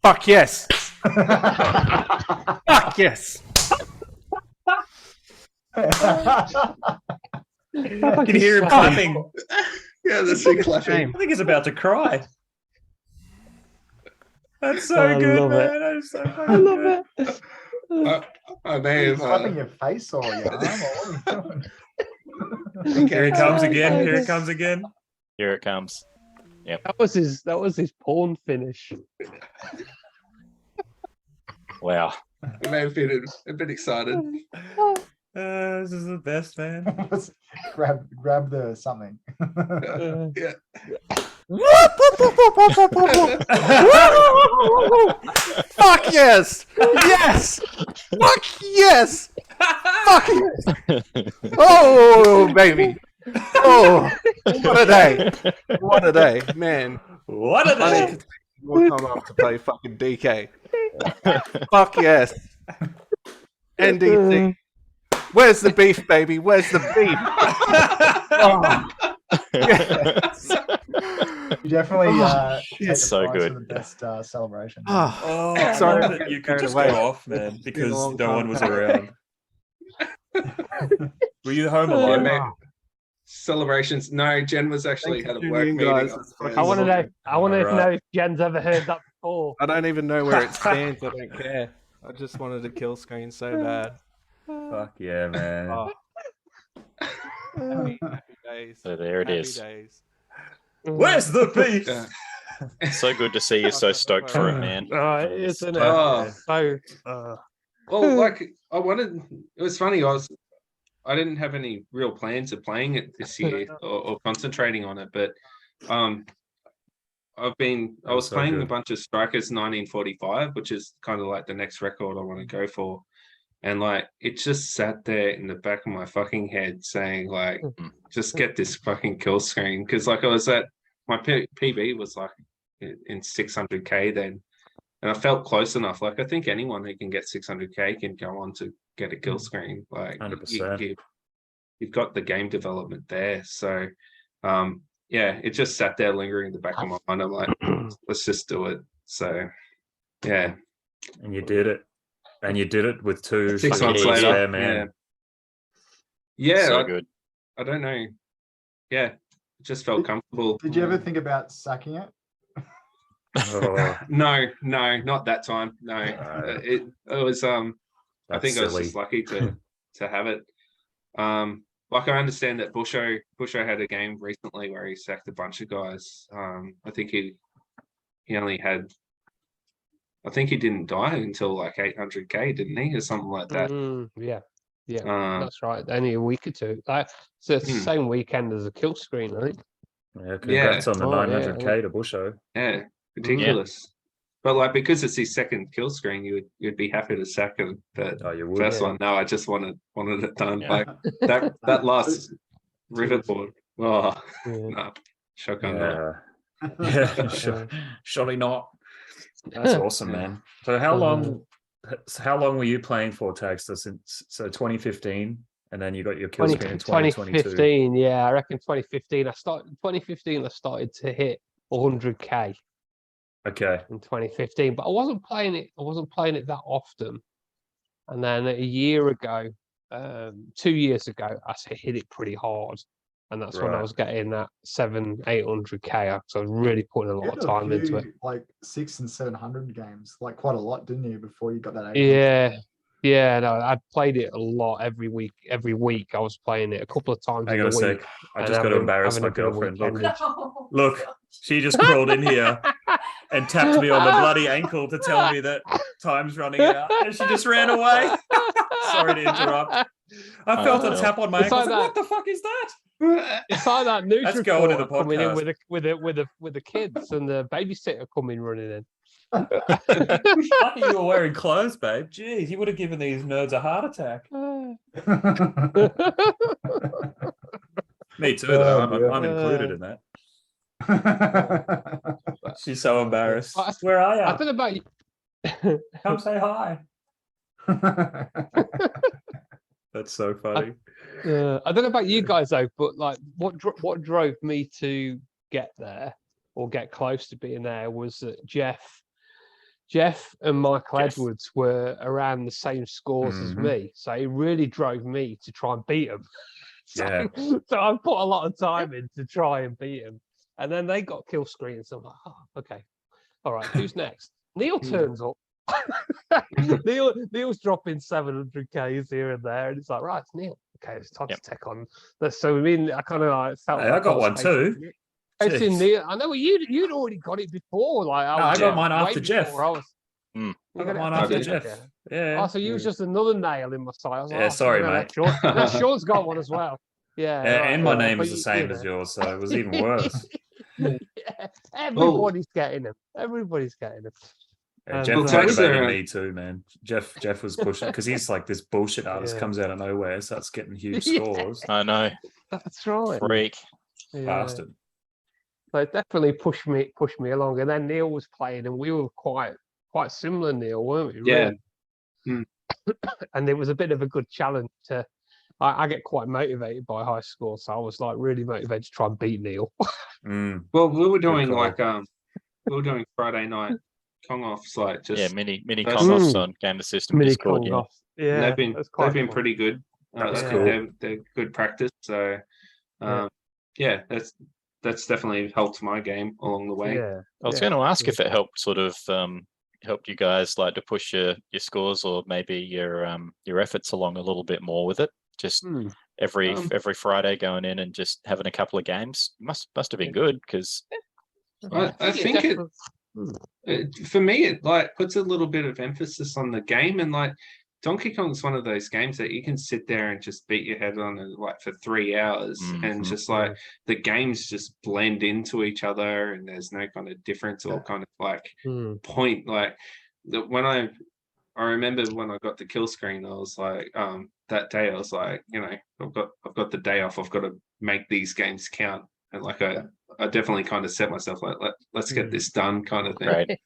Fuck yes. Fuck yes. I can hear him clapping. yeah, that's it clapping. I think he's about to cry. That's so Oh, I good, love man. it. That is so I fucking love good. it. I may have. Slapping your face or your arm, or what are you doing? Here he comes again. Here he Yes. comes again. Here it comes. That was his porn finish. Wow. I may have been a bit excited. This is the best, man. grab the something. Yeah. Fuck yes. Yes. Fuck yes. Fuck yes. Oh, baby. Oh, what a day. What a day. Man, What a I day. need to take more time off to play fucking DK. Fuck yes. NDC. Where's the beef, baby? Where's the beef? Oh, yes. You definitely take the so prize good. for the best celebration. Oh, Oh, Sorry, sorry that you could carried just away. go off, man, because a long no time one was coming. around. Were you home Yeah, alone? mate. Celebrations. No, Jen was actually Thanks had a for work tuning in, meeting. guys. It's upstairs. I want to know. I want to Alright. know if Jen's ever heard that before. I don't even know where it stands. I don't care. I just wanted a kill screen so bad. Fuck yeah, man. Oh. Happy days. So there it Happy is. days. Where's the beef? Yeah. So good to see you so stoked for it, man. Oh, it is, isn't it? Oh. So, Well, like I wanted. It was funny. I didn't have any real plans of playing it this year or concentrating on it, but I was so playing a good. bunch of Strikers 1945, which is kind of like the next record I want to go for. And like it just sat there in the back of my fucking head saying like, just get this fucking kill screen. Cause like I was at my PB was like in 600k then. And I felt close enough. Like I think anyone who can get 600k can go on to get a kill screen. Like 100%. you've got the game development there. So yeah, it just sat there lingering in the back of my mind. I'm like, let's just do it. So yeah. And you did it. And you did it with 2 6 fucking months Yeah, later. spare man. Yeah. So I, good. I don't know. Yeah. It just felt comfortable. Did you ever think about sacking it? Oh, No, not that time. No. No. It was I that's think I was silly. just lucky to have it. Like I understand that Busho had a game recently where he sacked a bunch of guys. I think he only had. I think he didn't die until like 800k, didn't he, or something like that? yeah, Um, that's right. Only a week or two. Like, so it's the Hmm. same weekend as a kill screen, I think. Yeah, congrats on the Oh, yeah, 900k to Busho. yeah, ridiculous. But like because it's his second kill screen, you'd be happy to sack him. But Oh, you would. first yeah. one, no, I just wanted it done. Yeah. Like that last rivet board. Oh Yeah. no, shotgun. no. Yeah. Yeah, surely not. That's awesome, Yeah. man. So how long were you playing for, Taggsta? Since 2015, And then you got your Killscreen in 2022. 2015, yeah, I reckon 2015. 2015, I started to hit 100k Okay. in 2015, but I wasn't playing it. I wasn't playing it that often. And then a year ago, 2 years ago, I hit it pretty hard, and that's when I Right. was getting that 700-800k. So I was really putting a You lot had of time into it. like 600 and 700 games, like quite a lot, didn't you? Before you got that 800? Yeah. Yeah, no, I played it a lot every week. Every week I was playing it a couple of times Hang in on the a week. sec. I and just got to embarrass having my a bit of girlfriend. Look, weekendage. look, she just crawled in here and tapped me on the bloody ankle to tell me that time's running out, and she just ran away. Sorry to interrupt. I felt a tap on my ankle. It's like What the fuck is that? It's like that news That's going in the reporter coming in podcast. with the kids and the babysitter coming running in. Lucky you were wearing clothes, babe. Jeez, you would have given these nerds a heart attack. Me too, though. I'm included in that. She's so embarrassed. Where are you? I don't know about you. Come say hi. That's so funny. I don't know about you guys though, but like what drove me to get there or get close to being there was that Jeff and Michael Edwards were around the same scores as me, so it really drove me to try and beat them. So I put a lot of time in to try and beat them, and then they got Killscreeners. So I'm like, oh, okay, all right, who's next? Neil turns up. Neil's dropping 700Ks here and there, and it's like, right, it's Neil. Okay, it's time to take on. So I mean, I kind of like felt. Hey, I got one too. It's in Neil. I know you'd already got it before. Like I got mine after Jeff. I got mine after Jeff. Yeah. Oh, so you was just another nail in my side. I was like, yeah, sorry, mate. Sean's got one as well. Yeah. Yeah, right, and my name is the same as yours, so it was even worse. Everybody's getting them. Everybody's getting them. Yeah, Jeff motivated me too, man. Jeff was pushing because he's like this bullshit artist comes out of nowhere, starts getting huge scores. I know. That's right. Freak. Bastard. So it definitely pushed me along. And then Neil was playing, and we were quite similar, Neil, weren't we? Really? Yeah. And it was a bit of a good challenge to. I get quite motivated by high score, so I was like really motivated to try and beat Neil. Well, we were doing Friday night Kong offs, like just mini Kong offs on Game of System mini Discord. Kong offs. Yeah, they've been pretty good. That's cool. They're good practice. So that's definitely helped my game along the way. Yeah, I was going to ask if it helped sort of helped you guys like to push your scores or maybe your efforts along a little bit more with it. Just every Friday going in and just having a couple of games must have been good because I think it for me it like puts a little bit of emphasis on the game, and like Donkey Kong's one of those games that you can sit there and just beat your head on it like for 3 hours and just like the games just blend into each other and there's no kind of difference or kind of like point. Like when I remember when I got the kill screen, I was like, that day I was like, I've got the day off. I've got to make these games count. And like I definitely kind of set myself like, let's get this done kind of thing. Right.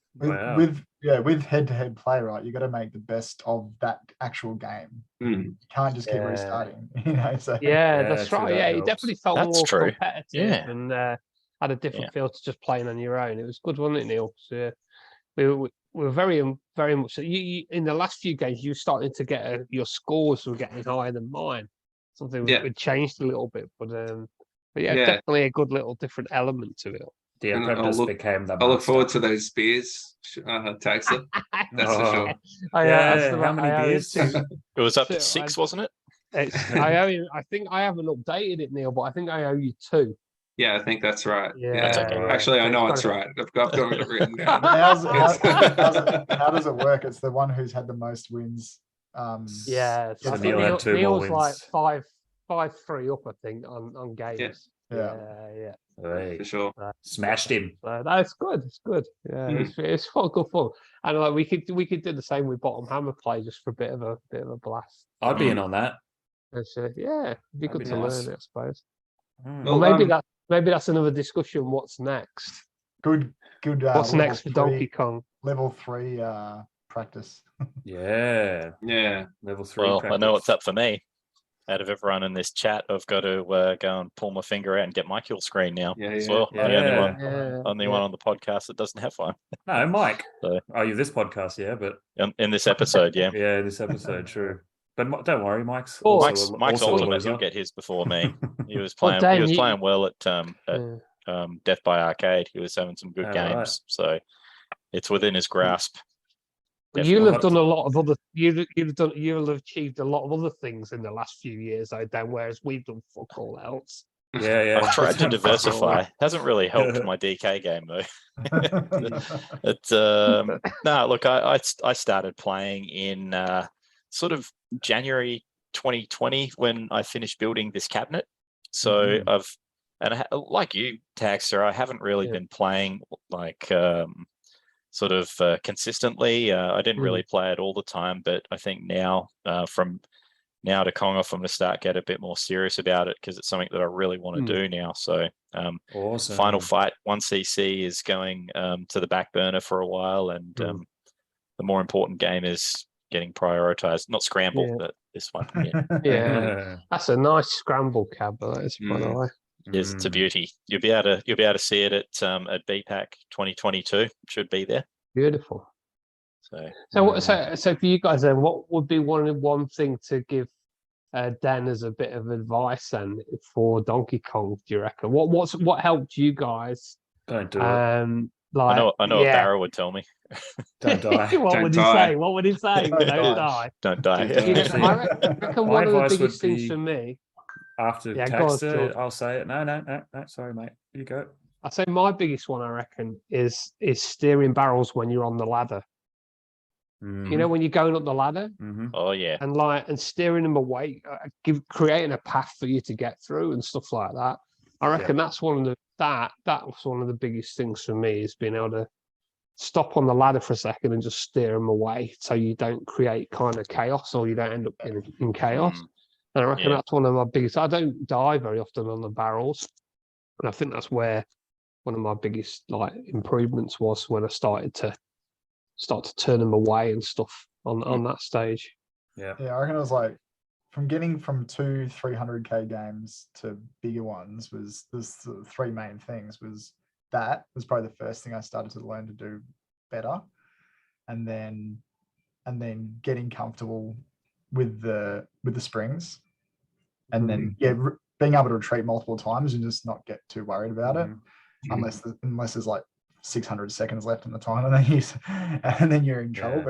With head-to-head play, right? You got to make the best of that actual game. You can't just keep restarting. So. That's right. Yeah, it definitely felt more competitive and had a different feel to just playing on your own. It was good, wasn't it, Neil? So, we were very much. You in the last few games, you started to get your scores were getting higher than mine. Something we changed a little bit, but definitely a good little different element to it. The apprentice became the master. I look forward to those beers, Taggsta. That's for sure. How many beers? It was up to 6, wasn't it? I think I haven't updated it, Neil, but I think I owe you 2. Yeah, I think that's right. Okay. Actually, I know it's right. I've got it written down. How does it work? It's the one who's had the most wins. So Neil had 2 more wins. Like 5-3 up, I think, on games. Yeah. Right. For sure. Smashed him. That's good. It's good. Yeah, it's good fun. And like we could do the same with bottom hammer play just for a bit of a blast. I'd be in on that. It'd be good to learn it, I suppose. Well, maybe that's another discussion. What's next? Good. What's next for Donkey Kong? Level 3 practice. Yeah. Yeah. Level 3. Well, practice. I know what's up for me. out of everyone in this chat, I've got to go and pull my finger out and get my kill screen now as well. Yeah. I'm Yeah. the only one on the podcast that doesn't have one. No, Mike. So- Oh, you this podcast, yeah, but In this episode, yeah. yeah, this episode, true. But don't worry, Mike's Oh, also Mike's also a ultimate. loser. He'll get his before me. He was Oh, playing. damn, he was you- playing well at Death by Arcade. He was having some good All games, right. so it's within his grasp. But Definitely. you'll have done a lot of other. You'll have achieved a lot of other things in the last few years, though, Dan. Whereas we've done fuck all else. Yeah. I've tried to diversify. Hasn't really helped my DK game though. It's no, look, I started playing in sort of January 2020 when I finished building this cabinet. So like you, Taggsta, I haven't really been playing like sort of consistently. I didn't really play it all the time, but I think now from now to Kong off, I'm going to start get a bit more serious about it because it's something that I really want to do now. So awesome. Final Fight 1cc is going to the back burner for a while, and the more important game is getting prioritized, not Scramble, but this one. Yeah, that's a nice scramble cab, that is, by the way. Yes, it's a beauty. You'll be able to see it at BPAC 2022. Should be there. Beautiful. So So for you guys then, what would be one thing to give Dan as a bit of advice then for Donkey Kong? Do you reckon? What helped you guys? Don't do it. Like, I know what Barrow would tell me. Don't die. What would he say? What would he say? Don't die. Don't die. You know, I reckon one of the advice would biggest things be- for me. After Yeah, go on, Taggsta, George. I'll say it. No, sorry, mate. You go. I say my biggest one, I reckon, is steering barrels when you're on the ladder. You know, when you're going up the ladder Oh yeah. and steering them away, creating a path for you to get through and stuff like that. I reckon that's one of the that was one of the biggest things for me, is being able to stop on the ladder for a second and just steer them away so you don't create kind of chaos, or you don't end up in chaos. And I reckon that's one of my biggest. I don't die very often on the barrels, and I think that's where one of my biggest like improvements was when I started to turn them away and stuff on that stage. Yeah, I reckon it was like from getting from 200-300k games to bigger ones was there's the three main things. Was probably the first thing I started to learn to do better, and then getting comfortable with the springs, and then being able to retreat multiple times and just not get too worried about it, unless there's like 600 seconds left in the time, and then you're in trouble.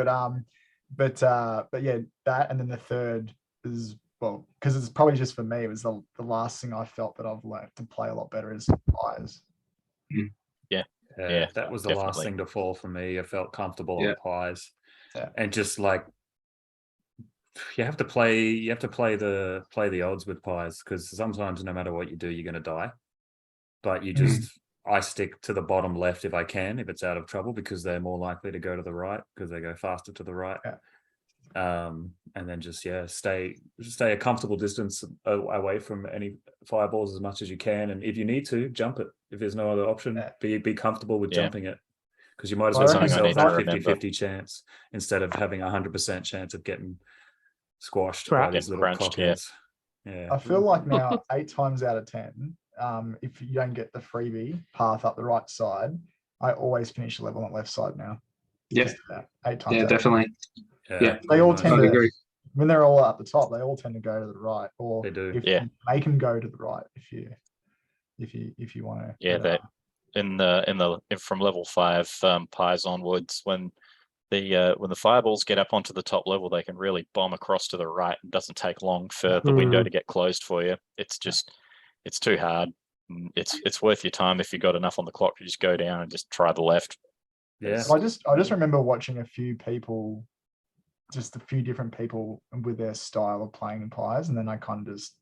But yeah, that, and then the third is, well, because it's probably just for me, it was the last thing I felt that I've learned to play a lot better is pies. Yeah, that was the last definitely. thing to fall for me. I felt comfortable on pies, and just like you have to play the odds with pies, because sometimes no matter what you do, you're going to die. But you just I stick to the bottom left if I can, if it's out of trouble, because they're more likely to go to the right because they go faster to the right. And then just stay a comfortable distance away from any fireballs as much as you can, and if you need to, jump it if there's no other option. Be comfortable with jumping it, because you might as well give yourself a 50-50 chance instead of having 100% chance of getting squashed by these little cockheads. I feel like now 8 times out of 10, if you don't get the freebie path up the right side, I always finish the level on the left side now. Yeah, 8 times. Yeah, definitely. Yeah, they all tend to agree. When they're all at the top, they all tend to go to the right, or they do. If you make them go to the right if you want to. Yeah, that from level 5 pies onwards, when the fireballs get up onto the top level, they can really bomb across to the right. It doesn't take long for the window to get closed for you. It's just it's too hard. It's worth your time if you've got enough on the clock to just go down and just try the left. Yeah, I just remember watching a few different people with their style of playing pies, and then I kind of just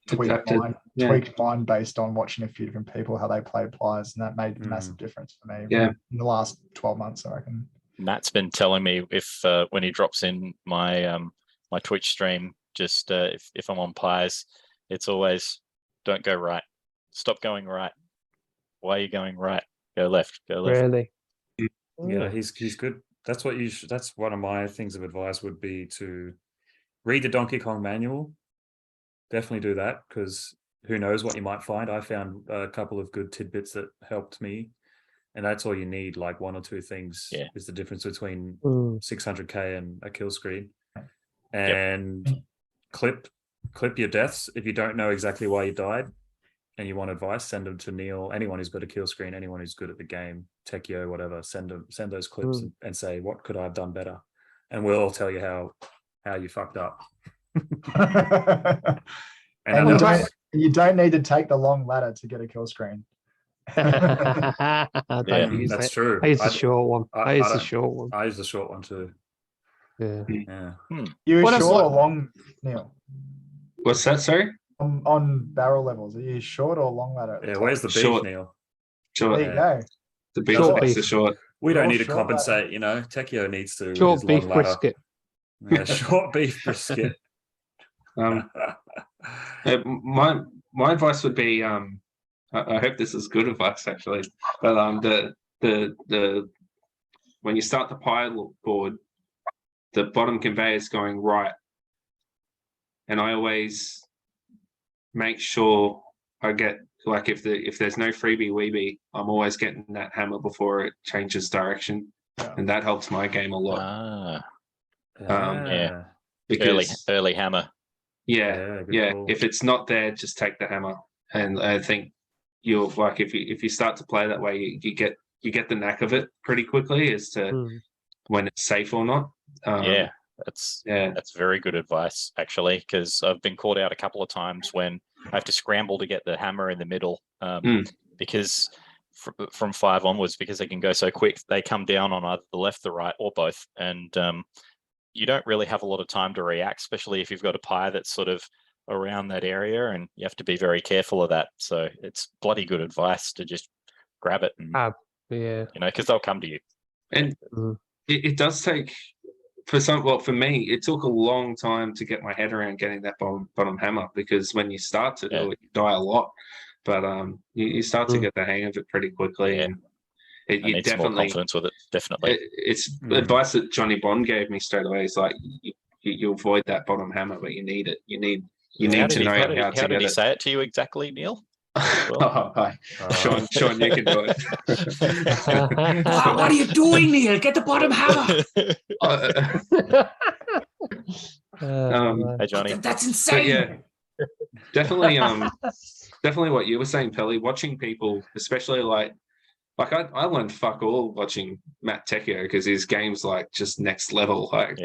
tweaked mine based on watching a few different people how they play pies, and that made a massive difference for me. In the last 12 months, I reckon. Matt's been telling me if when he drops in my my Twitch stream, just if I'm on pies, it's always don't go right, stop going right. Why are you going right? Go left. Go left. Really? Yeah, he's good. That's what you should. That's one of my things of advice would be to read the Donkey Kong manual definitely do that, because who knows what you might find. I found a couple of good tidbits that helped me, and that's all you need. Like 1 or 2 things is the difference between 600k and a kill screen. And clip your deaths. If you don't know exactly why you died and you want advice, send them to Neil. Anyone who's got a kill screen, anyone who's good at the game, Techio, whatever, send those clips and say, what could I have done better? And we'll all tell you how you fucked up. And you don't need to take the long ladder to get a kill screen. That's true. I use the short one. I use the short one too. Yeah. You short or long, Neil? What's that, sorry? On barrel levels, are you short or long ladder? Yeah, where's the beef, short. Neil? Short. There you go. The beef is the short. We don't need to compensate, you know. Techio needs to short beef brisket. Yeah, short beef brisket. My advice would be, I hope this is good advice actually, but the when you start the pile board, the bottom conveyor is going right, and I always make sure I get, like, if there's no freebie weebie, I'm always getting that hammer before it changes direction, and that helps my game a lot. Because early hammer. Yeah. Cool. If it's not there, just take the hammer, and I think you'll, like, if you start to play that way, you get the knack of it pretty quickly as to when it's safe or not. That's very good advice actually, because I've been caught out a couple of times when I have to scramble to get the hammer in the middle, because from 5 onwards, because they can go so quick, they come down on either the left, the right, or both, and you don't really have a lot of time to react, especially if you've got a pie that's sort of around that area, and you have to be very careful of that. So it's bloody good advice to just grab it, and you know, because they'll come to you. And it does take, for me, it took a long time to get my head around getting that bottom hammer, because when you start to do it, you die a lot, but you start to get the hang of it pretty quickly, and you need definitely more confidence with it. Definitely, it's advice that Johnny Bond gave me straight away. It's like you avoid that bottom hammer, but you need it. You need to know how to get it. How did he say it to you exactly, Neil? Hi. Shaun, you can do it. What are you doing, Neil? Get the bottom hammer. Hey, Johnny. That's insane. Definitely what you were saying, Pelly, watching people, especially like I learned fuck all watching Matt Techio, because his game's like just next level. Like,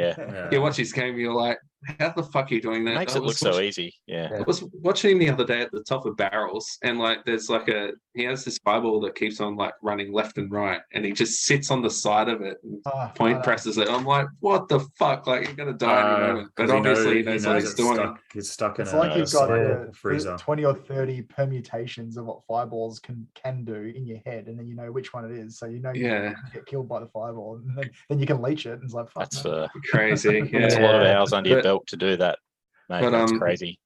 you watch his game, you're like, how the fuck are you doing that? It makes it look so easy. I was watching him the other day at the top of barrels, and like there's like he has this fireball that keeps on like running left and right, and he just sits on the side of it and point presses it. I'm like, what the fuck? Like, you're gonna die any moment. But obviously he knows what he's doing. He's stuck in it's like you've got freezer. 20 or 30 permutations of what fireballs can do in your head, and then you know which one it is. So you know you can get killed by the fireball, and then you can leach it. And it's like, fuck, that's crazy. That's a lot of hours under your belt to do that, mate. That's crazy.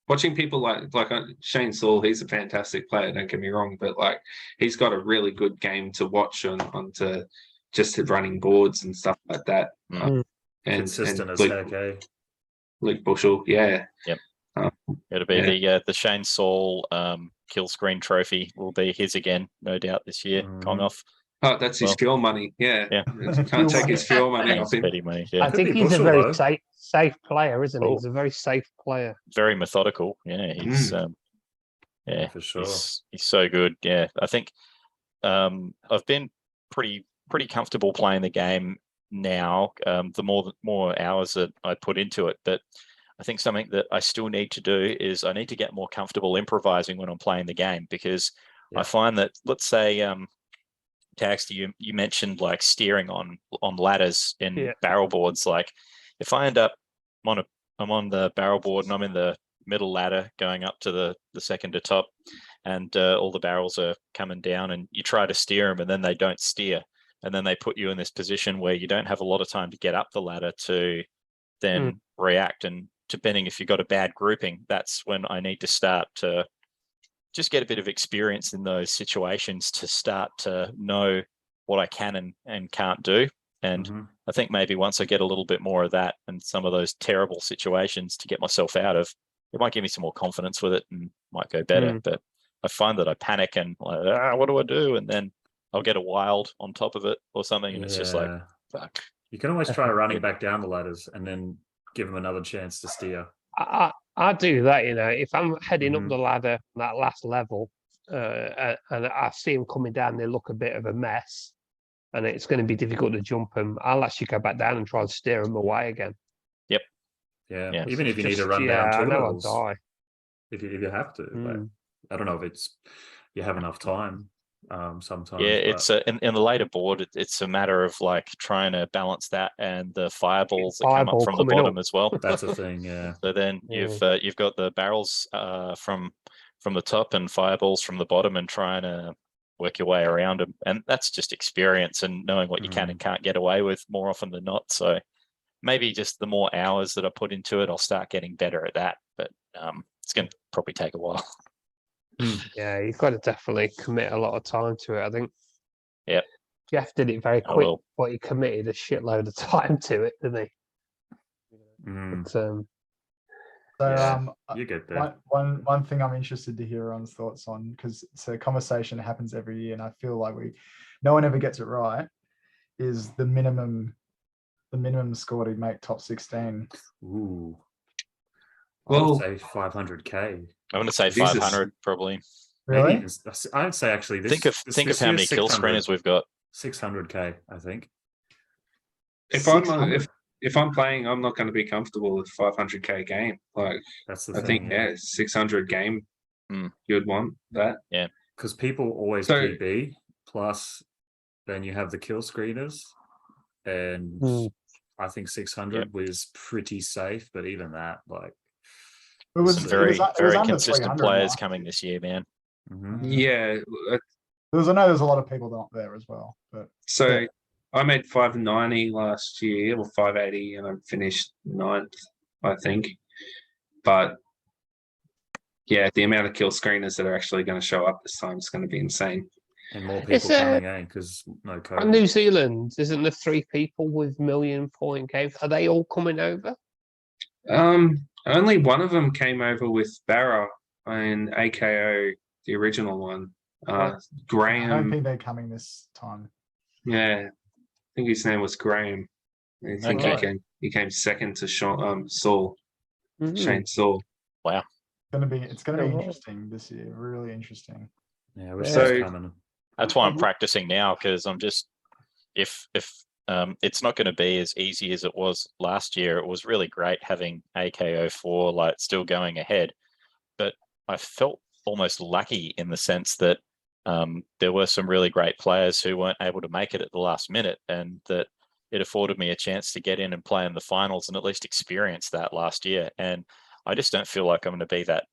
Watching people like Shane Saul, he's a fantastic player, don't get me wrong, but like he's got a really good game to watch onto just running boards and stuff like that. And consistent as heck, eh? Luke Bushell, It'll be the Shane Saul Killscreen trophy will be his again, no doubt, this year. Gone off. Oh, that's his fuel money. Can't take his fuel money off him. Money, I think he's a very safe player, isn't he? He's a very safe player. Very methodical. Yeah, he's for sure. He's so good. Yeah, I think I've been pretty comfortable playing the game now. The more hours that I put into it, but I think something that I still need to do is I need to get more comfortable improvising when I'm playing the game, because I find that, let's say, Taggsta, you mentioned like steering on ladders in barrel boards. Like, if I end up I'm on the barrel board and I'm in the middle ladder going up to the second to top, and all the barrels are coming down, and you try to steer them and then they don't steer, and then they put you in this position where you don't have a lot of time to get up the ladder to then react. And depending if you've got a bad grouping, that's when I need to start to just get a bit of experience in those situations to start to know what I can and can't do. And Mhm. I think maybe once I get a little bit more of that and some of those terrible situations to get myself out of, it might give me some more confidence with it and might go better. But I find that I panic and like, what do I do? And then I'll get a wild on top of it or something, and it's just like, Yeah. fuck. You can always try running back down the ladders and then give them another chance to steer. I do that, you know. If I'm heading up Mhm. the ladder, that last level, and I see them coming down, they look a bit of a mess, and it's going to be difficult to jump them. I'll actually go back down and try and steer them away again. Yeah. Yeah. Even if you need to Just- run yeah, down I 2 know levels, I'll die. if you have to. But I don't know if you have enough time sometimes. Yeah, but it's in the later board, it's a matter of like trying to balance that and the fireballs that come up Fireball from the coming bottom up. as well. that's a thing. Yeah. So then you've got the barrels from the top and fireballs from the bottom, and trying to work your way around them. And that's just experience and knowing what you can and can't get away with more often than not. So maybe just the more hours that I put into it, I'll start getting better at that. But it's going to probably take a while. Yeah, you've got to definitely commit a lot of time to it, I think. Yep. Jeff did it very I quick, will. but he committed a shitload of time to it, didn't he? Mm. But, So Yeah, you get there. one thing I'm interested to hear everyone's thoughts on, because it's a conversation that happens every year, and I feel like no one ever gets it right, is the minimum score to make top 16. Ooh. Well, I would say 500k. I'm going to say Jesus. 500 probably. Maybe Really? even, I would say actually this. Think of how many kill screeners we've got. 600k, I think. if 600? I'm playing, I'm not going to be comfortable with 500k game. Like That's the I thing. think 600 game, you'd want that. Yeah, because people always So- PB. Plus, then you have the kill screeners, and I think 600 was pretty safe. But even that, like, It was some it very was, it was very under consistent 300 players last coming year. this year, man. Yeah. I know there's a lot of people not there as well, but So yeah. I made 590 last year, or 580, and I finished 9th, I think. But yeah, the amount of kill screeners that are actually going to show up this time is going to be insane. and more people It's, coming in because no COVID. New Zealand, isn't there 3 people with million-point games? Are they all coming over? Only one of them came over with Barra and AKO, the original one. I don't Graham. think they're coming this time. Yeah, I think his name was Graham. I think Okay. he came second to Shaun, Saul, Shane Saul. Wow. It's gonna be Oh, wow. interesting this year. Really interesting. Yeah, we're So- still coming. That's why I'm practicing now, because I'm just if it's not going to be as easy as it was last year. It was really great having AKO4 like still going ahead, but I felt almost lucky in the sense that there were some really great players who weren't able to make it at the last minute, and that it afforded me a chance to get in and play in the finals and at least experience that last year. And I just don't feel like I'm going to be that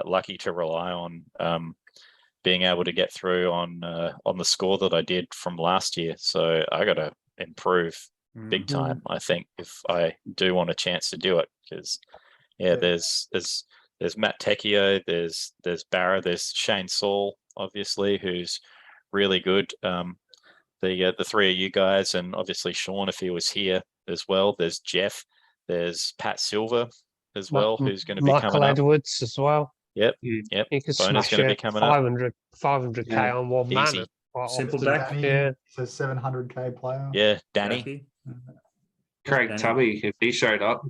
lucky to rely on being able to get through on the score that I did from last year. So I got to improve big time, I think, if I do want a chance to do it. Because there's Matt Tecchio, there's Barra, there's Shane Saul, obviously, who's really good. The 3 of you guys, and obviously Shaun if he was here as well. There's Jeff, there's Pat Silver as well, who's going to be Michael coming up. Edwards as well. Yep. He could Bonus smash going to be it coming up. 500k Yeah, on one easy. man. quite Simple often. deck. Danny, Yeah. it's a 700k player. Yeah, Danny. Jackie? Craig Danny. Tubby, if he showed up,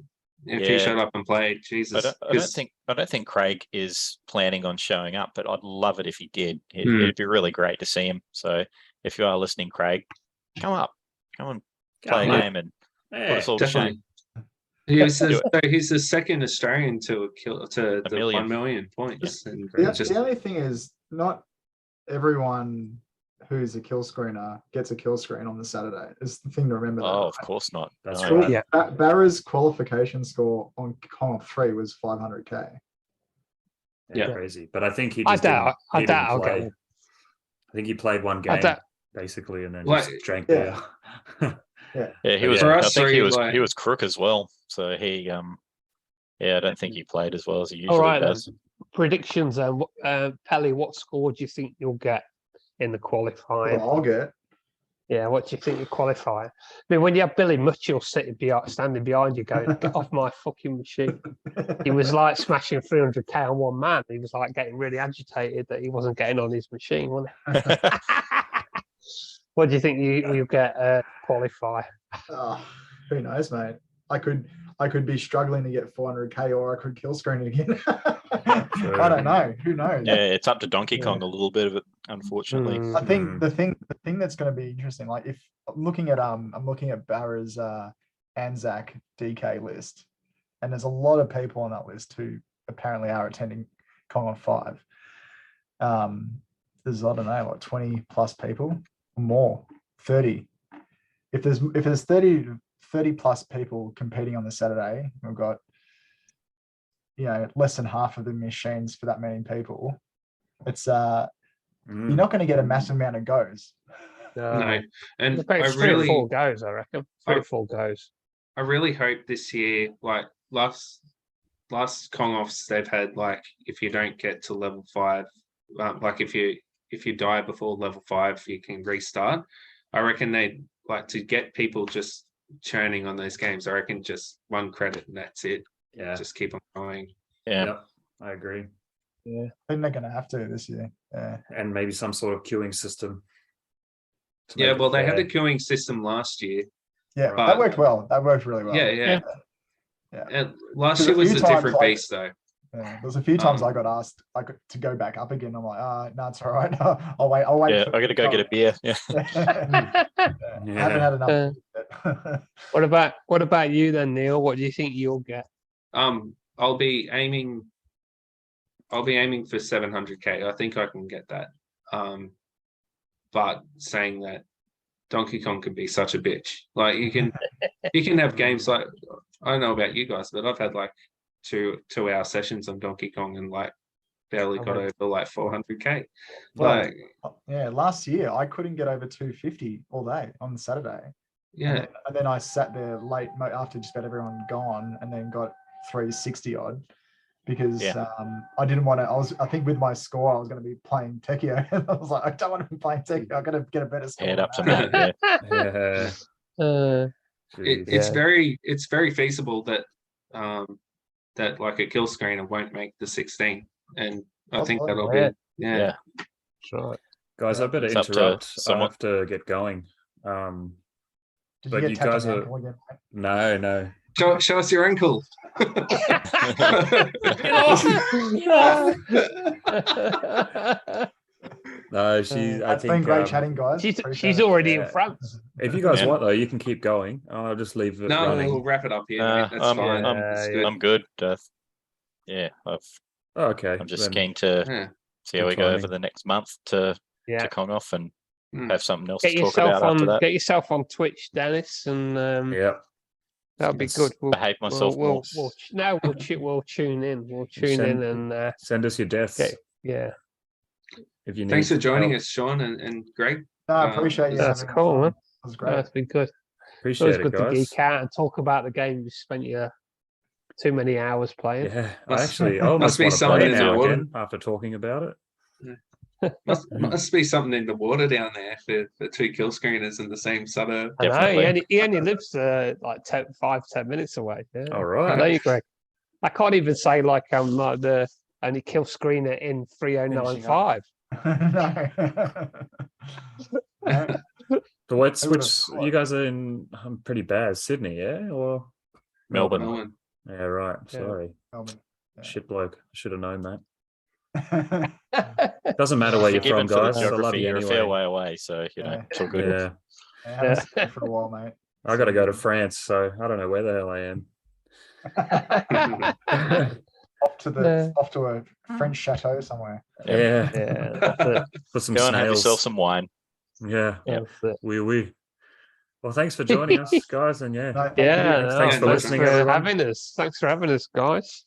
and played, Jesus. I don't think Craig is planning on showing up, but I'd love it if he did. Hmm. It'd be really great to see him. So if you are listening, Craig, come up, come and play Come a on. game and put Yeah, us all to definitely. shame. He's Do he's the second Australian to the million. 1 million points. And The only thing is, not everyone who's a kill screener gets a kill screen on the Saturday. Is the thing to remember. Oh, that, of course not. That's No. right. Yeah. Barra's qualification score on Commonwealth 3 was 500k. Yeah. Crazy. But I think he I just doubt didn't I'll play. get one. I think he played one I game doubt- basically, and then Like- just drank Yeah. beer. Yeah, he But was. yeah. For I us think three, he was crook as well. So he, I don't think he played as well as he usually All right, does. predictions. Pelly, what score do you think you'll get in the qualifying? Well, I'll get. Yeah, what do you think you qualify? I mean, when you have Billy Mitchell standing behind you going, get off my fucking machine. He was like smashing 300k on one man. He was like getting really agitated that he wasn't getting on his machine, wasn't he? What do you think you get qualify? Oh, who knows, mate? I could be struggling to get 400k, or I could kill screen it again. I don't know. Who knows? Yeah, it's up to Donkey Kong a little bit of it, unfortunately. I think the thing that's going to be interesting, like if I'm looking at Barra's Anzac DK list, and there's a lot of people on that list who apparently are attending Kong on 5. There's, I don't know, like 20 plus people or more, 30. If there's 30 plus people competing on the Saturday, we've got, you know, less than half of the machines for that many people. It's you're not going to get a massive amount of goes. No, and about 3 or 4 goes, I reckon. 3 or 4 goes. I really hope this year, like last Kong offs, they've had, like, if you don't get to level 5, like if you die before level 5, you can restart. I reckon they'd like to get people just churning on those games. I reckon just 1 credit and that's it. Yeah. Just keep on going. Yeah. Yep, I agree. Yeah, I think they're going to have to this year. Yeah, And maybe some sort of queuing system. Yeah, well, they had the queuing system last year. Yeah, but that worked well. That worked really well. Yeah. And last There's year a was few a times, different like, beast, though. Yeah, there's a few times I got asked to go back up again. I'm like, no, it's all right. I'll wait. Yeah, I got to go get a beer. Yeah. I haven't had enough. What about you then, Neil? What do you think you'll get? I'll be aiming for 700k. I think I can get that. But saying that, Donkey Kong can be such a bitch. Like you can have games like, I don't know about you guys, but I've had like 2-hour sessions on Donkey Kong and like barely got over like 400k. Like, yeah, last year I couldn't get over 250 all day on Saturday. Yeah, and then I sat there late after just about everyone gone, and then got 360 odd because I didn't want to. I think with my score I was going to be playing Tekio. I was like, I don't want to be playing Tekio. I got to get a better score. Head up to that. Yeah. It's very feasible that that like a Killscreener won't make the 16, and I think that'll be Yeah. That's right. Guys, I better It's up to interrupt. I someone. have to get going. Did But you you get tapped guys on the are ankle again? no. Show us your ankle. No, she. I That's think been great chatting, guys. She's Appreciate it. already in Yeah. France. If you guys Yeah. want though, you can keep going. I'll just leave it No, running. we'll wrap it up here. Nah, mate. That's fine. I'm- It's I'm good. Yeah, Oh, okay. I'm just then. keen to Yeah. see how Good we go over timing. the next month to Yeah. Kong off and Mm. have something else Get to talk yourself about after on. that. Get yourself on Twitch, Dennis, and Yeah. that'll be Yes. good. We'll Behave myself more. we'll tune in. We'll tune Send- in and Send us your deaths yeah. if you need. Thanks for joining help. us, Sean and Greg. No, I appreciate you. That's having cool, me. man. It was great. That's been good. Appreciate It's it, good to guys. geek out and talk about the game you spent your too many hours playing. Yeah, I Must- actually must almost be want to play something it in the now water. again after talking about it. Must be something in the water down there for 2 Killscreeners in the same suburb. I know Definitely. he only lives like 10 minutes away. Yeah. All I know right. you, Greg. I can't even say like I'm like the only kill screener in 3095. No. So what's Who would've which? thought? You guys are in pretty bad Sydney, yeah, or Melbourne. Melbourne. Yeah, right. Yeah. Sorry, Melbourne. Yeah. shit bloke. I should have known that. Doesn't matter where you're Forgiven from, for the guys. I love geography, you you're a fair anyway. way away, so you know Yeah. it's all good. Yeah, I haven't seen you for a while, mate. I got to go to France, so I don't know where the hell I am. off to a French chateau somewhere. Yeah, Yeah, that's it. put some Go and have snails. yourself some wine. Yeah, That's it. oui. Well, thanks for joining us, guys, and yeah, No, thank Yeah, you. no, Thanks for thanks listening, for everyone. having us. Thanks for having us, guys.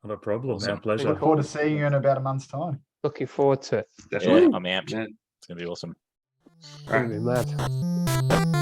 not a problem. Awesome. Our pleasure. Look forward to seeing you in about a month's time. Looking forward to it. Yeah, Definitely. I'm amped. Yeah. It's gonna be awesome. It's gonna be mad.